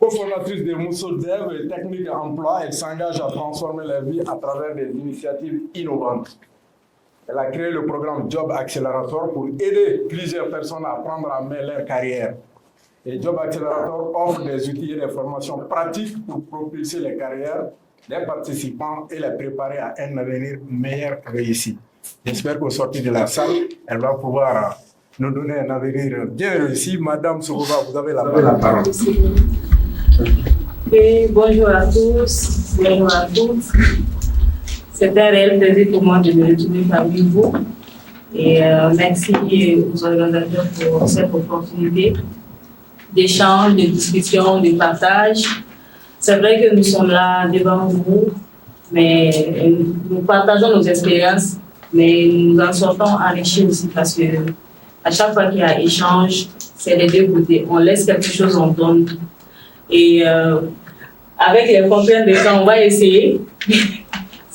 [SPEAKER 1] cofondatrice de Mousso Dev et Technique Emploi, elle s'engage à transformer la vie à travers des initiatives innovantes. Elle a créé le programme Job Accelerator pour aider plusieurs personnes à prendre en main leur carrière. Et Job Accelerator offre des outils et des formations pratiques pour propulser les carrières des participants et les préparer à un avenir meilleur réussi. J'espère qu'au sortir de la salle, elle va pouvoir nous donner un avenir bien réussi. Madame Sourouba, vous avez la parole.
[SPEAKER 10] Et bonjour à tous, bonjour à toutes. C'est un réel plaisir pour moi de me retrouver parmi vous. Et merci aux organisateurs pour cette opportunité d'échange, de discussion, de partage. C'est vrai que nous sommes là devant vous, mais nous partageons nos expériences, mais nous en sortons enrichis aussi parce que à chaque fois qu'il y a échange, c'est les deux côtés. On laisse quelque chose, on donne. Et avec les contraintes de temps, on va essayer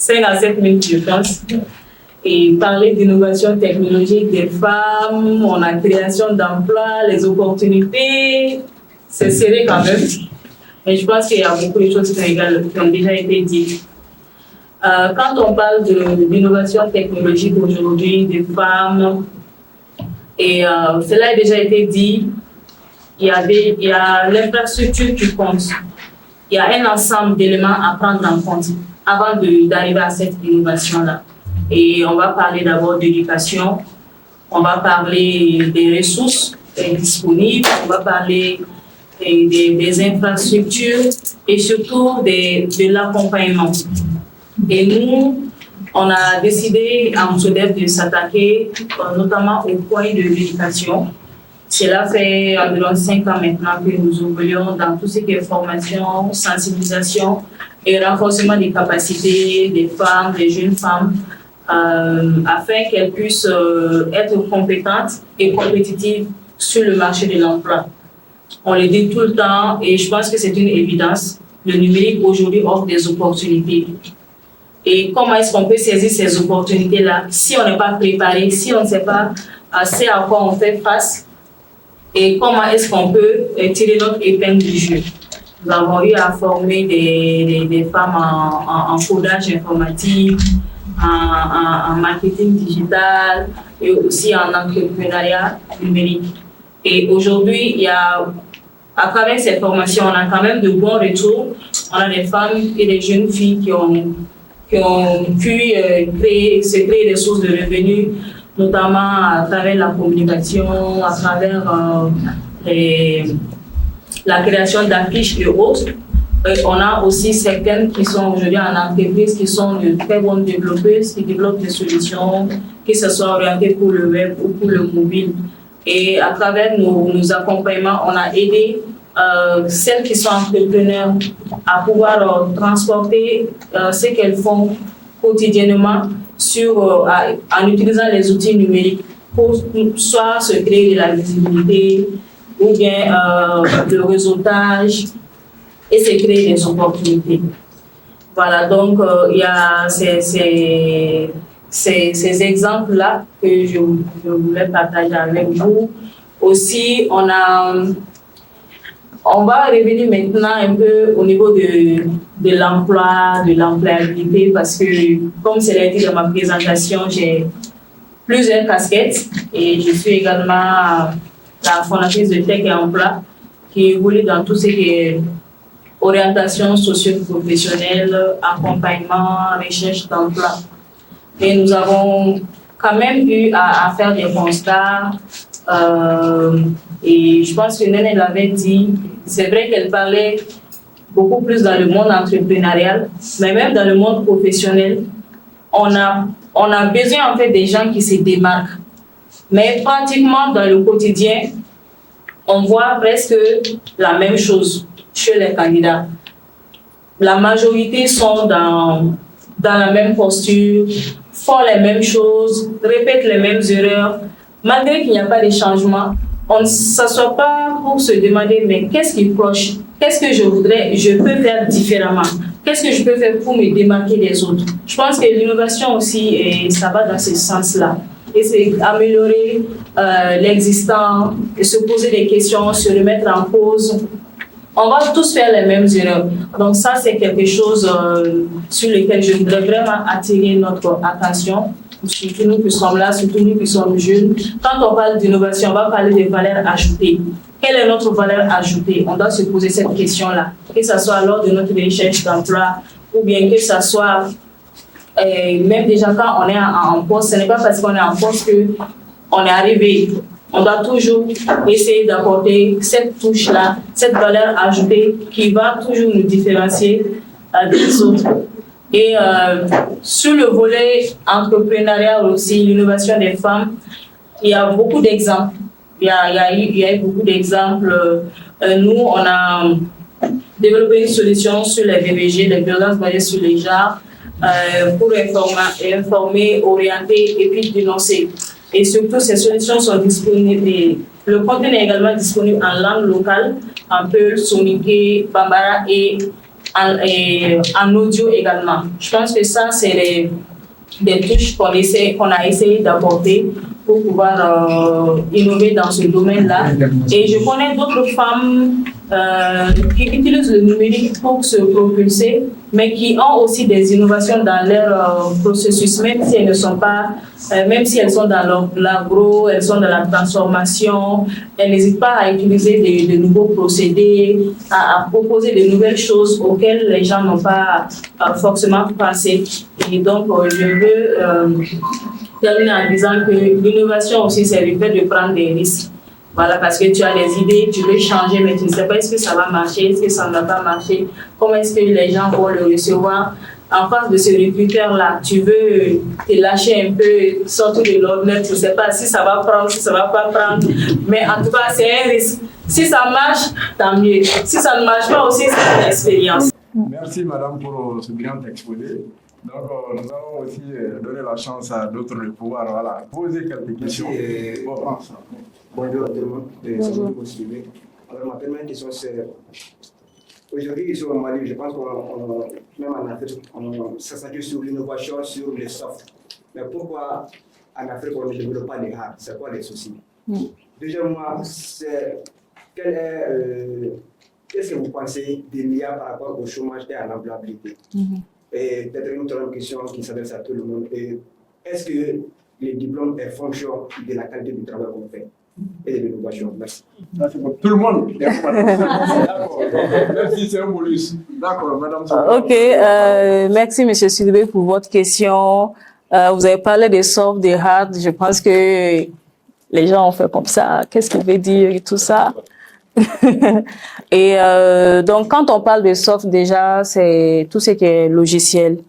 [SPEAKER 10] 5 à 7 minutes, je pense, et parler d'innovation technologique des femmes, on a création d'emplois, les opportunités, c'est serré quand même. Mais je pense qu'il y a beaucoup de choses qui ont déjà été dites. Quand on parle d'innovation technologique aujourd'hui, des femmes, et cela a déjà été dit, il y a l'infrastructure qui compte. Il y a un ensemble d'éléments à prendre en compte avant d'arriver à cette innovation-là. Et on va parler d'abord d'éducation, on va parler des ressources disponibles, on va parler des infrastructures et surtout de l'accompagnement. Et nous, on a décidé à Moussodev de s'attaquer notamment au point de l'éducation. Cela fait environ 5 ans maintenant que nous oublions dans tout ce qui est formation, sensibilisation et renforcement des capacités des femmes, des jeunes femmes, afin qu'elles puissent être compétentes et compétitives sur le marché de l'emploi. On le dit tout le temps et je pense que c'est une évidence. Le numérique aujourd'hui offre des opportunités. Et comment est-ce qu'on peut saisir ces opportunités-là si on n'est pas préparé, si on ne sait pas ce à quoi on fait face et comment est-ce qu'on peut tirer notre épingle du jeu. Nous avons eu à former des femmes en codage informatique, en marketing digital et aussi en entrepreneuriat numérique. Et aujourd'hui, à travers cette formation, on a quand même de bons retours. On a des femmes et des jeunes filles qui ont pu se créer des sources de revenus, notamment à travers la communication, à travers la création d'affiches et autres. On a aussi certaines qui sont aujourd'hui en entreprise, qui sont de très bonnes développeuses, qui développent des solutions, que ce soit orientées pour le web ou pour le mobile. Et à travers nos accompagnements, on a aidé celles qui sont entrepreneurs à pouvoir transporter ce qu'elles font quotidiennement en utilisant les outils numériques pour soit se créer de la visibilité ou bien le réseautage et se créer des opportunités. Voilà, donc il y a ces exemples-là que je voulais partager avec vous. Aussi, on va revenir maintenant un peu au niveau de l'emploi, de l'employabilité, parce que, comme c'est l'a dit dans ma présentation, j'ai plusieurs casquettes et je suis également la fondatrice de Tech et Emploi, qui évolue dans tout ce qui est orientation socio-professionnelle, accompagnement, recherche d'emploi. Et nous avons quand même eu à faire des constats. Et je pense que Néné l'avait dit, c'est vrai qu'elle parlait beaucoup plus dans le monde entrepreneurial, mais même dans le monde professionnel, on a besoin en fait des gens qui se démarquent. Mais pratiquement dans le quotidien, on voit presque la même chose chez les candidats. La majorité sont dans la même posture, font les mêmes choses, répètent les mêmes erreurs, malgré qu'il n'y a pas de changement, on ne s'assoit pas pour se demander mais qu'est-ce qui cloche? Qu'est-ce que je peux faire différemment? Qu'est-ce que je peux faire pour me démarquer des autres? Je pense que l'innovation aussi, ça va dans ce sens-là. Et c'est améliorer l'existant, et se poser des questions, se remettre en cause. On va tous faire les mêmes erreurs. Donc ça, c'est quelque chose sur lequel je voudrais vraiment attirer notre attention. Surtout nous qui sommes là, surtout nous qui sommes jeunes. Quand on parle d'innovation, on va parler des valeurs ajoutées. Quelle est notre valeur ajoutée? On doit se poser cette question-là. Que ce soit lors de notre recherche d'emploi ou bien que ce soit même déjà quand on est en poste. Ce n'est pas parce qu'on est en poste qu'on est arrivé. On doit toujours essayer d'apporter cette touche-là, cette valeur ajoutée qui va toujours nous différencier des autres. Et sur le volet entrepreneurial aussi, l'innovation des femmes, il y a beaucoup d'exemples. Il y a eu beaucoup d'exemples. Nous, on a développé une solution sur les VBG, les violences basées sur les genres, pour informer, orienter et puis dénoncer. Et surtout, ces solutions sont disponibles. Le contenu est également disponible en langue locale, en Peul, Soninké, Bambara et en audio également. Je pense que ça, c'est des touches qu'on a essayé d'apporter pour pouvoir innover dans ce domaine-là. Et je connais d'autres femmes qui utilisent le numérique pour se propulser, mais qui ont aussi des innovations dans leur processus, même si elles ne sont pas, même si elles sont dans l'agro, elles sont dans la transformation, elles n'hésitent pas à utiliser de nouveaux procédés, à proposer de nouvelles choses auxquelles les gens n'ont pas forcément pensé. Et donc, je veux terminer en disant que l'innovation aussi, c'est le fait de prendre des risques. Voilà, parce que tu as des idées, tu veux changer, mais tu ne sais pas est-ce que ça va marcher, est-ce que ça ne va pas marcher, comment est-ce que les gens vont le recevoir. En face de ce recruteur-là, tu veux te lâcher un peu, sortir de l'ordinaire, tu ne sais pas si ça va prendre, si ça ne va pas prendre, mais en tout cas, c'est un risque. Si ça marche, tant mieux. Si ça ne marche pas aussi, c'est une expérience.
[SPEAKER 1] Merci madame pour ce brillant exposé. Donc, nous allons aussi donner la chance à d'autres de pouvoir poser quelques questions.
[SPEAKER 11] Bonjour à tout le monde. Bonjour. Alors, ma première question, c'est aujourd'hui, ici au Mali, je pense que même en Afrique, on s'accentue sur l'innovation, sur les soft. Mais pourquoi en Afrique, on ne développe pas les hard? C'est quoi les soucis? Deuxièmement, qu'est-ce que vous pensez des liens par rapport au chômage et à l'employabilité? Et peut-être une autre question qui s'adresse à tout le monde. Est-ce que les diplômes est fonction de la qualité du travail qu'on fait et de l'innovation? Merci.
[SPEAKER 1] Tout le monde. D'accord. Merci, c'est un bonus. D'accord, madame.
[SPEAKER 12] Ok, merci, monsieur Sylvain, pour votre question. Vous avez parlé des soft, des hard. Je pense que les gens ont fait comme ça. Qu'est-ce qu'il veut dire et tout ça? Et donc, quand on parle de soft, déjà, c'est tout ce qui est logiciel.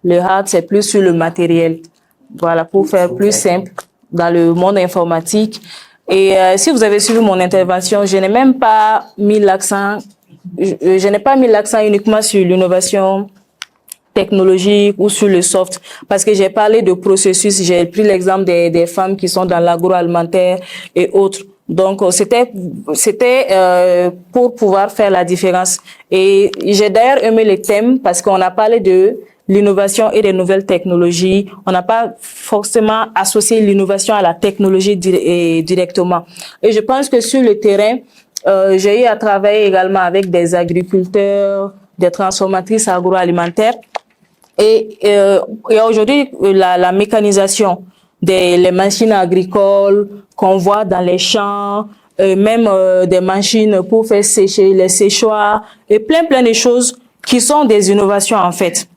[SPEAKER 12] Le hard, c'est plus sur le matériel. Voilà, pour faire plus simple dans le monde informatique. Et si vous avez suivi mon intervention, je n'ai même pas mis l'accent, je n'ai pas mis l'accent uniquement sur l'innovation technologique ou sur le soft, parce que j'ai parlé de processus, j'ai pris l'exemple des femmes qui sont dans l'agroalimentaire et autres. Donc, c'était pour pouvoir faire la différence. Et j'ai d'ailleurs aimé les thèmes parce qu'on a parlé de l'innovation et des nouvelles technologies. On n'a pas forcément associé l'innovation à la technologie directement. Et je pense que sur le terrain, j'ai eu à travailler également avec des agriculteurs, des transformatrices agroalimentaires. Et aujourd'hui, la mécanisation les machines agricoles qu'on voit dans les champs, même des machines pour faire sécher les séchoirs et plein de choses qui sont des innovations en fait.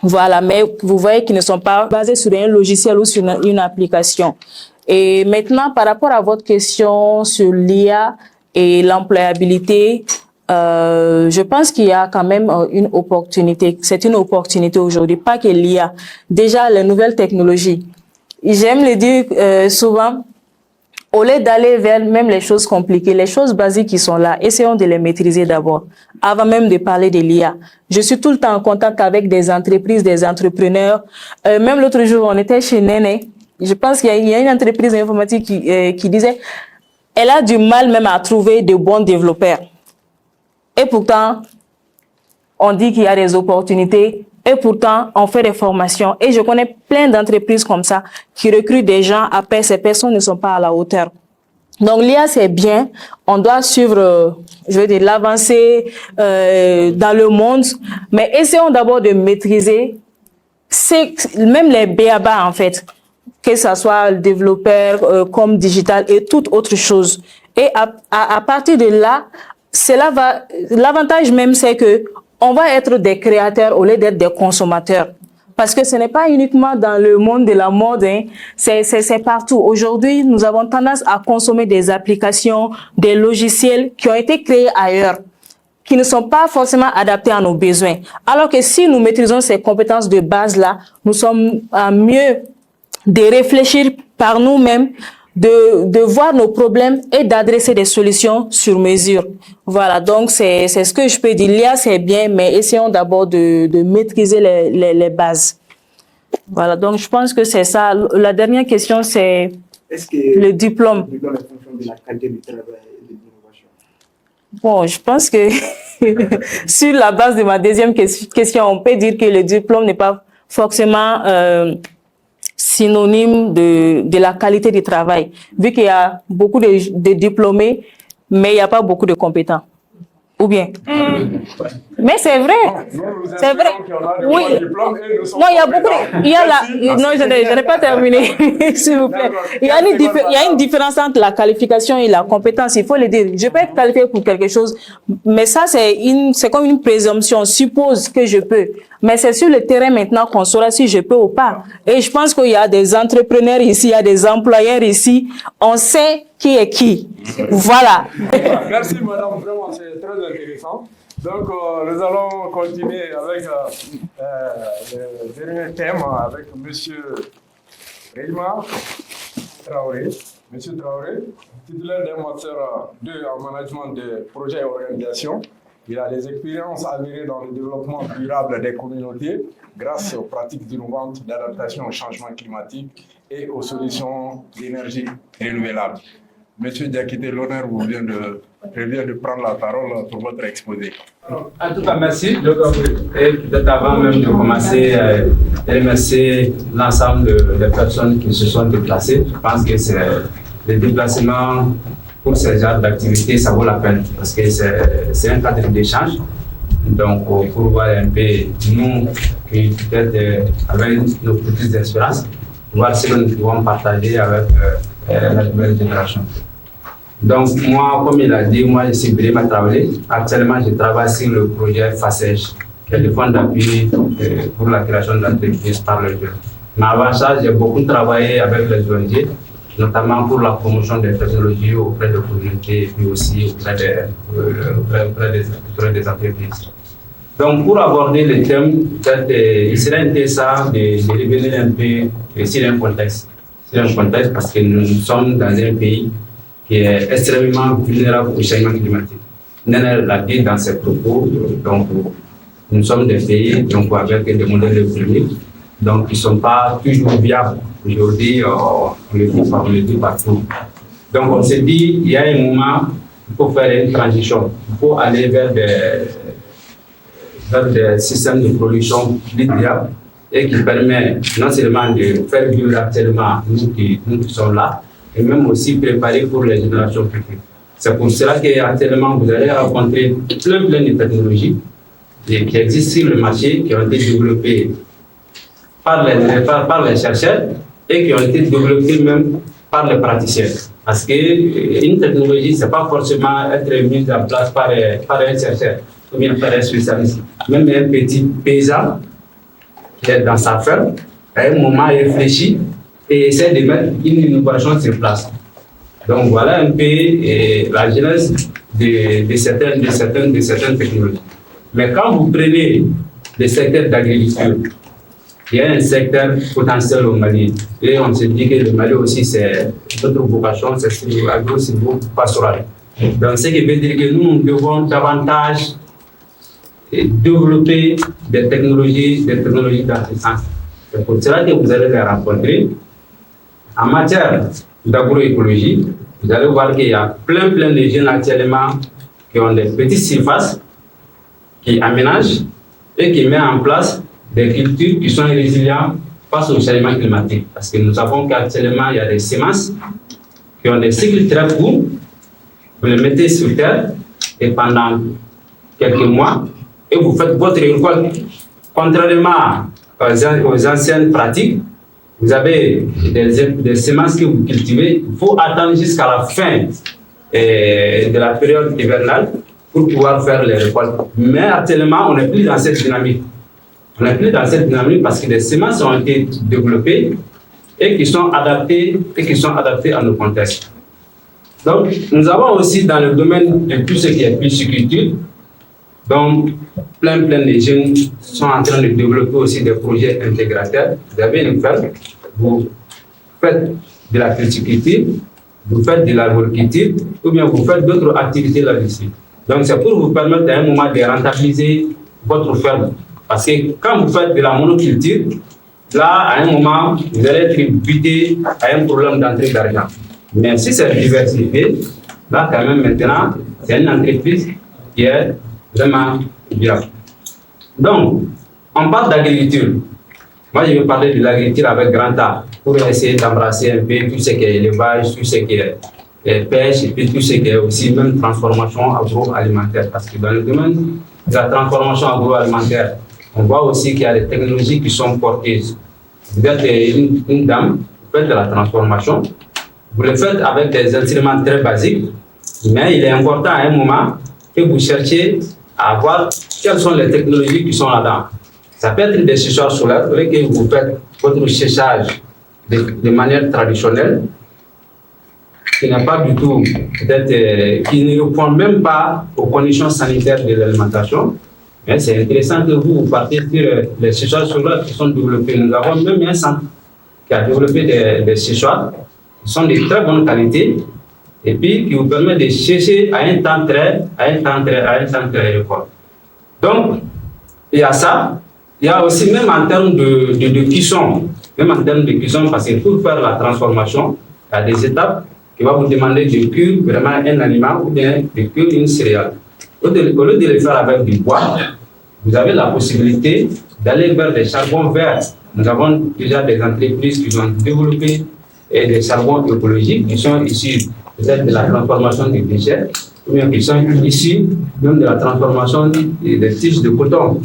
[SPEAKER 12] Voilà, mais vous voyez qu'ils ne sont pas basés sur un logiciel ou sur une application. Et maintenant, par rapport à votre question sur l'IA et l'employabilité, je pense qu'il y a quand même une opportunité. C'est une opportunité aujourd'hui, pas que l'IA. Déjà, les nouvelles technologies. J'aime le dire souvent, au lieu d'aller vers même les choses compliquées, les choses basiques qui sont là, essayons de les maîtriser d'abord, avant même de parler de l'IA. Je suis tout le temps en contact avec des entreprises, des entrepreneurs. Même l'autre jour, on était chez Néné je pense qu'il y a une entreprise informatique qui disait, elle a du mal même à trouver de bons développeurs. Et pourtant, on dit qu'il y a des opportunités et pourtant, on fait des formations. Et je connais plein d'entreprises comme ça qui recrutent des gens, après ces personnes ne sont pas à la hauteur. Donc, l'IA, c'est bien. On doit suivre, je veux dire, l'avancée dans le monde. Mais essayons d'abord de maîtriser même les BABA, en fait. Que ce soit le développeur, comme digital et toute autre chose. Et à partir de là, l'avantage même, c'est que on va être des créateurs au lieu d'être des consommateurs. Parce que ce n'est pas uniquement dans le monde de la mode, hein, c'est partout. Aujourd'hui, nous avons tendance à consommer des applications, des logiciels qui ont été créés ailleurs, qui ne sont pas forcément adaptés à nos besoins. Alors que si nous maîtrisons ces compétences de base-là, nous sommes à mieux de réfléchir par nous-mêmes, de voir nos problèmes et d'adresser des solutions sur mesure. Voilà, donc c'est ce que je peux dire. L'IA, c'est bien, mais essayons d'abord de maîtriser les bases. Voilà, donc je pense que c'est ça. La dernière question, c'est le diplôme.
[SPEAKER 11] Le diplôme est fonction de la qualité du travail et de l'innovation.
[SPEAKER 12] Bon, je pense que sur la base de ma deuxième question, on peut dire que le diplôme n'est pas forcément synonyme de la qualité du travail, vu qu'il y a beaucoup de diplômés, mais il n'y a pas beaucoup de compétents. Ou bien? Mais c'est vrai. C'est vrai. Oui. Non, il y a beaucoup non, je n'ai pas terminé, s'il vous plaît. Il y a une différence entre la qualification et la compétence, il faut le dire. Je peux être qualifié pour quelque chose, mais ça, c'est comme une présomption. On suppose que je peux. Mais c'est sur le terrain maintenant qu'on saura si je peux ou pas. Et je pense qu'il y a des entrepreneurs ici, il y a des employeurs ici. On sait qui est qui. Voilà.
[SPEAKER 1] Merci, madame. Vraiment, c'est très intéressant. Donc, nous allons continuer avec le dernier thème avec monsieur Reima Traoré. Monsieur Traoré, titulaire d'un master 2 en management de projets et organisations. Il a des expériences avérées dans le développement durable des communautés grâce aux pratiques innovantes d'adaptation au changement climatique et aux solutions d'énergie renouvelable. Monsieur Diakité, l'honneur vous revient de prendre la parole pour votre exposé.
[SPEAKER 13] En tout cas, merci. Et peut-être avant même de commencer, je remercie l'ensemble des personnes qui se sont déplacées. Je pense que c'est le déplacement pour ce genre d'activité, ça vaut la peine parce que c'est un cadre d'échange. Donc, pour voir un peu, nous, qui peut-être avec nos petites expériences, voir ce que nous pouvons partager avec la nouvelle génération. Donc, moi, comme il a dit, moi, je suis Birima Traoré. Actuellement, je travaille sur le projet FACEJ, qui est le fonds d'appui pour la création d'entreprises par les jeunes. Mais avant ça, j'ai beaucoup travaillé avec les ONG, notamment pour la promotion des technologies auprès des communautés et puis aussi auprès des entreprises. Donc, pour aborder le thème, il serait intéressant de revenir un peu sur un contexte. Sur un contexte parce que nous sommes dans un pays qui est extrêmement vulnérable au changement climatique. Néné l'a dit dans ses propos, donc nous sommes des pays donc, avec des modèles économiques donc, qui ne sont pas toujours viables. Aujourd'hui, on le dit partout. Donc on s'est dit, il y a un moment, il faut faire une transition. Il faut aller vers des systèmes de production plus viables et qui permettent non seulement de faire vivre actuellement nous qui sommes là, et même aussi préparer pour les générations futures. C'est pour cela qu'actuellement, vous allez rencontrer plein de technologies qui existent sur le marché, qui ont été développées par les chercheurs et qui ont été développées même par les praticiens. Parce qu'une technologie, ce n'est pas forcément être mise en place par un chercheur ou bien par un spécialiste. Même un petit paysan qui est dans sa ferme, à un moment réfléchit et essaie de mettre une innovation sur place. Donc voilà un peu la genèse de certaines technologies. Mais quand vous prenez le secteur d'agriculture, il y a un secteur potentiel au Mali. Et on se dit que le Mali aussi, c'est notre vocation, c'est agro-silvo-pastoral. Donc ce qui veut dire que nous devons davantage développer des technologies dans ce sens. C'est pour cela que vous allez les rencontrer. en matière d'agroécologie, vous allez voir qu'il y a plein de jeunes actuellement qui ont des petites surfaces, qui aménagent et qui mettent en place des cultures qui sont résilientes face au changement climatique. Parce que nous savons qu'actuellement, il y a des semences qui ont des cycles très courts. Vous les mettez sur terre et pendant quelques mois, et vous faites votre récolte. Contrairement aux anciennes pratiques, vous avez des semences que vous cultivez, il faut attendre jusqu'à la fin de la période hivernale pour pouvoir faire les récoltes. Mais actuellement, on n'est plus dans cette dynamique. On n'est plus dans cette dynamique parce que les semences ont été développées et qui sont adaptées à nos contextes. Donc, nous avons aussi dans le domaine de tout ce qui est pisciculture, donc plein de jeunes sont en train de développer aussi des projets intégrateurs. Vous avez une ferme, vous faites de la pisciculture, vous faites de l'arboriculture, ou bien vous faites d'autres activités là-dessus. Donc, c'est pour vous permettre à un moment de rentabiliser votre ferme. Parce que quand vous faites de la monoculture, là, à un moment, vous allez être buté à un problème d'entrée d'argent. Mais si c'est diversifié, là, quand même, maintenant, c'est une entreprise qui est vraiment viable. Donc, on parle d'agriculture. Moi, je vais parler de l'agriculture avec grand A pour essayer d'embrasser un peu tout ce qui est élevage, tout ce qui est pêche et puis tout ce qui est aussi même transformation agroalimentaire. Parce que dans le domaine de la transformation agroalimentaire, on voit aussi qu'il y a des technologies qui sont porteuses. Vous êtes une dame, vous faites de la transformation, vous le faites avec des instruments très basiques, mais il est important à un moment que vous cherchiez à voir quelles sont les technologies qui sont là-dedans. Ça peut être des séchoirs solaires, vous voulez que vous faites votre séchage de manière traditionnelle, qui n'est pas du tout, peut-être, qui ne répond même pas aux conditions sanitaires de l'alimentation. Mais c'est intéressant que vous partez sur les séchoirs solaires qui sont développés. Nous avons même un centre qui a développé des séchoirs qui sont de très bonne qualité et puis qui vous permet de sécher à un temps très record. Donc, il y a ça. Il y a aussi, même en termes de cuisson, parce que pour faire la transformation, il y a des étapes qui vont vous demander de cuire vraiment un aliment ou bien de cuire une céréale. Au lieu de le faire avec du bois, vous avez la possibilité d'aller vers des charbons verts. Nous avons déjà des entreprises qui ont développé des charbons écologiques qui sont issus peut-être de la transformation des déchets ou bien qui sont issus même de la transformation des tiges de coton.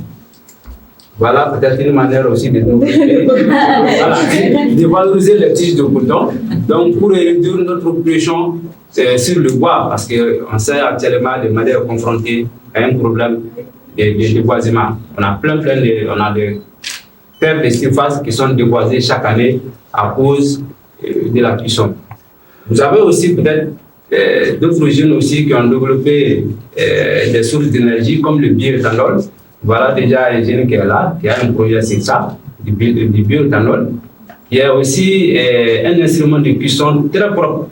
[SPEAKER 13] Voilà peut-être une manière aussi de développer, voilà, de valoriser les tiges de coton. Donc pour réduire notre pression sur le bois, parce qu'on sait actuellement de manière confrontée à un problème de déboisement. On a on a des terres de surface qui sont déboisées chaque année à cause de la cuisson. Vous avez aussi peut-être d'autres jeunes aussi qui ont développé des sources d'énergie comme le bioéthanol. Voilà déjà un jeune qui est là, qui a un projet sur ça, du bioéthanol, qui est aussi un instrument de cuisson très propre.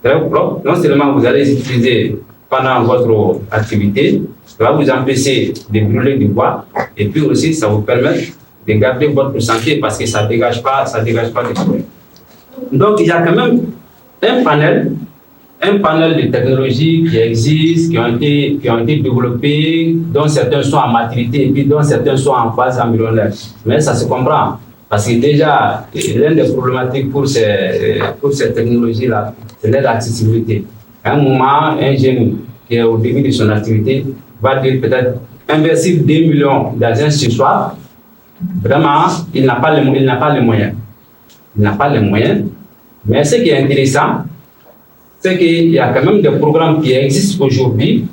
[SPEAKER 13] Très propre. Non seulement vous allez utiliser pendant votre activité, ça va vous empêcher de brûler du bois, et puis aussi ça vous permet de garder votre santé parce que ça ne dégage pas de fumée. Donc il y a quand même un panel de technologies qui existent, qui ont été développées, dont certains sont en maturité et puis dont certains sont en phase embryonnaire. Mais ça se comprend, parce que déjà, l'une des problématiques pour ces technologies-là, c'est l'accessibilité. À un moment, un jeune qui est au début de son activité va dire peut-être investir 2 millions dans un séchoir. Vraiment, il n'a pas les moyens. Il n'a pas les moyens. Mais ce qui est intéressant, c'est qu'il y a quand même des programmes qui existent aujourd'hui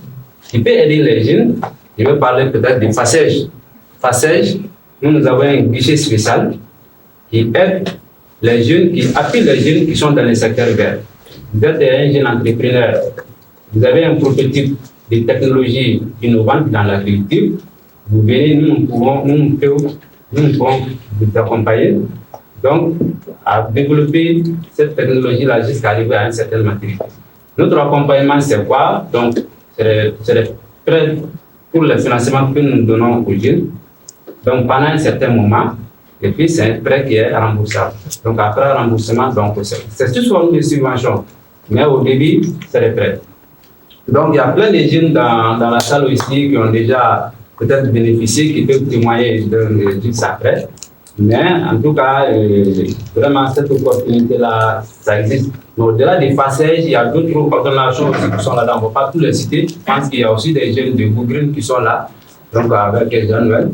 [SPEAKER 13] qui peuvent aider les jeunes. Je vais parler peut-être de FACEJ. FACEJ, nous avons un guichet spécial qui aide les jeunes, qui appuie les jeunes qui sont dans le secteur vert. Vous êtes un jeune entrepreneur, vous avez un prototype de technologie innovante dans l'agriculture, vous venez, nous pouvons vous accompagner. Donc, à développer cette technologie-là jusqu'à arriver à une certaine maturité. Notre accompagnement, c'est quoi? Donc, c'est les prêts pour le financement que nous donnons aux jeunes. Donc, pendant un certain moment, Et puis, c'est un prêt qui est remboursable. Donc, après remboursement, c'est sous forme de subvention. Mais au début, c'est des prêts. Donc, il y a plein de jeunes dans la salle aussi qui ont déjà peut-être bénéficié, qui peuvent témoigner d'une prêt. Mais en tout cas, vraiment, cette opportunité-là, ça existe. Mais au-delà des passages, il y a d'autres organisations aussi qui sont là-dedans. On ne va pas tous les citer. Je pense qu'il y a aussi des jeunes de Google qui sont là, donc avec les Noël,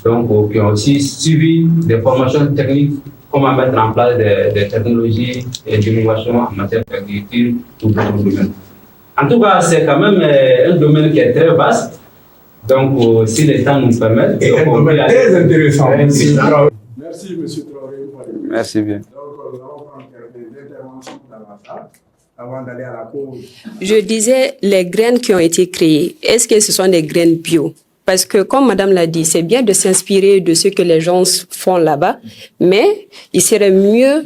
[SPEAKER 13] donc qui ont aussi suivi des formations techniques, comment mettre en place des technologies et d'innovation en matière d'agriculture ou d'autres domaines. En tout cas, c'est quand même un domaine qui est très vaste. Donc, si le temps nous permet,
[SPEAKER 1] et un domaine très intéressant. Merci, M. Traoré.
[SPEAKER 14] Merci bien.
[SPEAKER 1] Donc, nous allons prendre des interventions dans la salle avant d'aller à la cause.
[SPEAKER 15] Je disais, les graines qui ont été créées, est-ce que ce sont des graines bio? Parce que, comme Madame l'a dit, c'est bien de s'inspirer de ce que les gens font là-bas, mais il serait mieux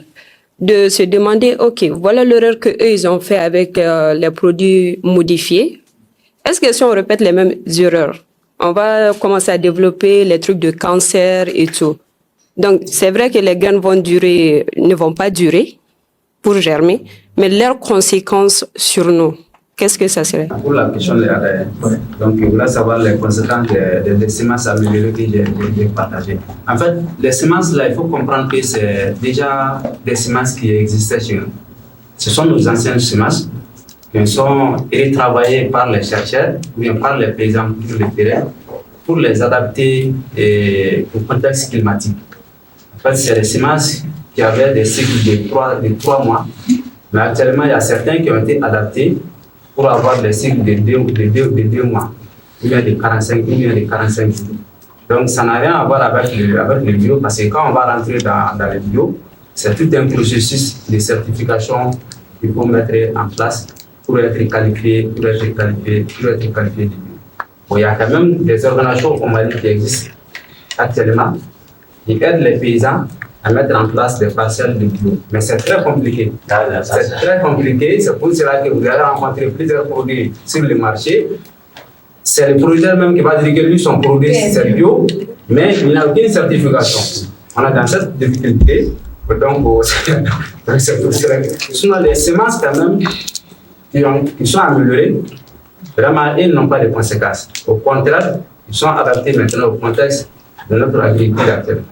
[SPEAKER 15] de se demander, OK, voilà l'erreur qu'eux, ils ont fait avec les produits modifiés. Est-ce que si on répète les mêmes erreurs, on va commencer à développer les trucs de cancer et tout? Donc, c'est vrai que les graines ne vont pas durer pour germer, mais leurs conséquences sur nous, qu'est-ce que ça serait?
[SPEAKER 13] Pour la question de l'ADN, donc je voulais savoir les conséquences des semences améliorées que j'ai partagées. En fait, les semences, là, il faut comprendre que c'est déjà des semences qui existaient chez nous. Ce sont nos anciennes semences qui sont retravaillées par les chercheurs ou bien par les paysans sur le terrain pour les adapter au contexte climatique. En fait, c'est des semences qui avaient des cycles de 3 mois, mais actuellement, il y a certains qui ont été adaptés pour avoir des cycles de 2 mois, ou bien de 45 jours. Donc, ça n'a rien à voir avec le bio, parce que quand on va rentrer dans le bio, c'est tout un processus de certification qu'il faut mettre en place pour être qualifié du bio. Bon, il y a quand même des organisations au Mali qui existent actuellement, qui aident les paysans à mettre en place des parcelles de bio. Mais c'est très compliqué. C'est très compliqué. C'est pour cela que vous allez rencontrer plusieurs produits sur le marché. C'est le producteur même qui va dire que lui, son produit, c'est bio, mais il n'a aucune certification. On est dans cette difficulté. Donc, c'est pour cela. Sinon, les semences, quand même, qui sont améliorées, vraiment, ils n'ont pas de conséquences. Au contraire, ils sont adaptés maintenant au contexte de notre agriculture actuelle.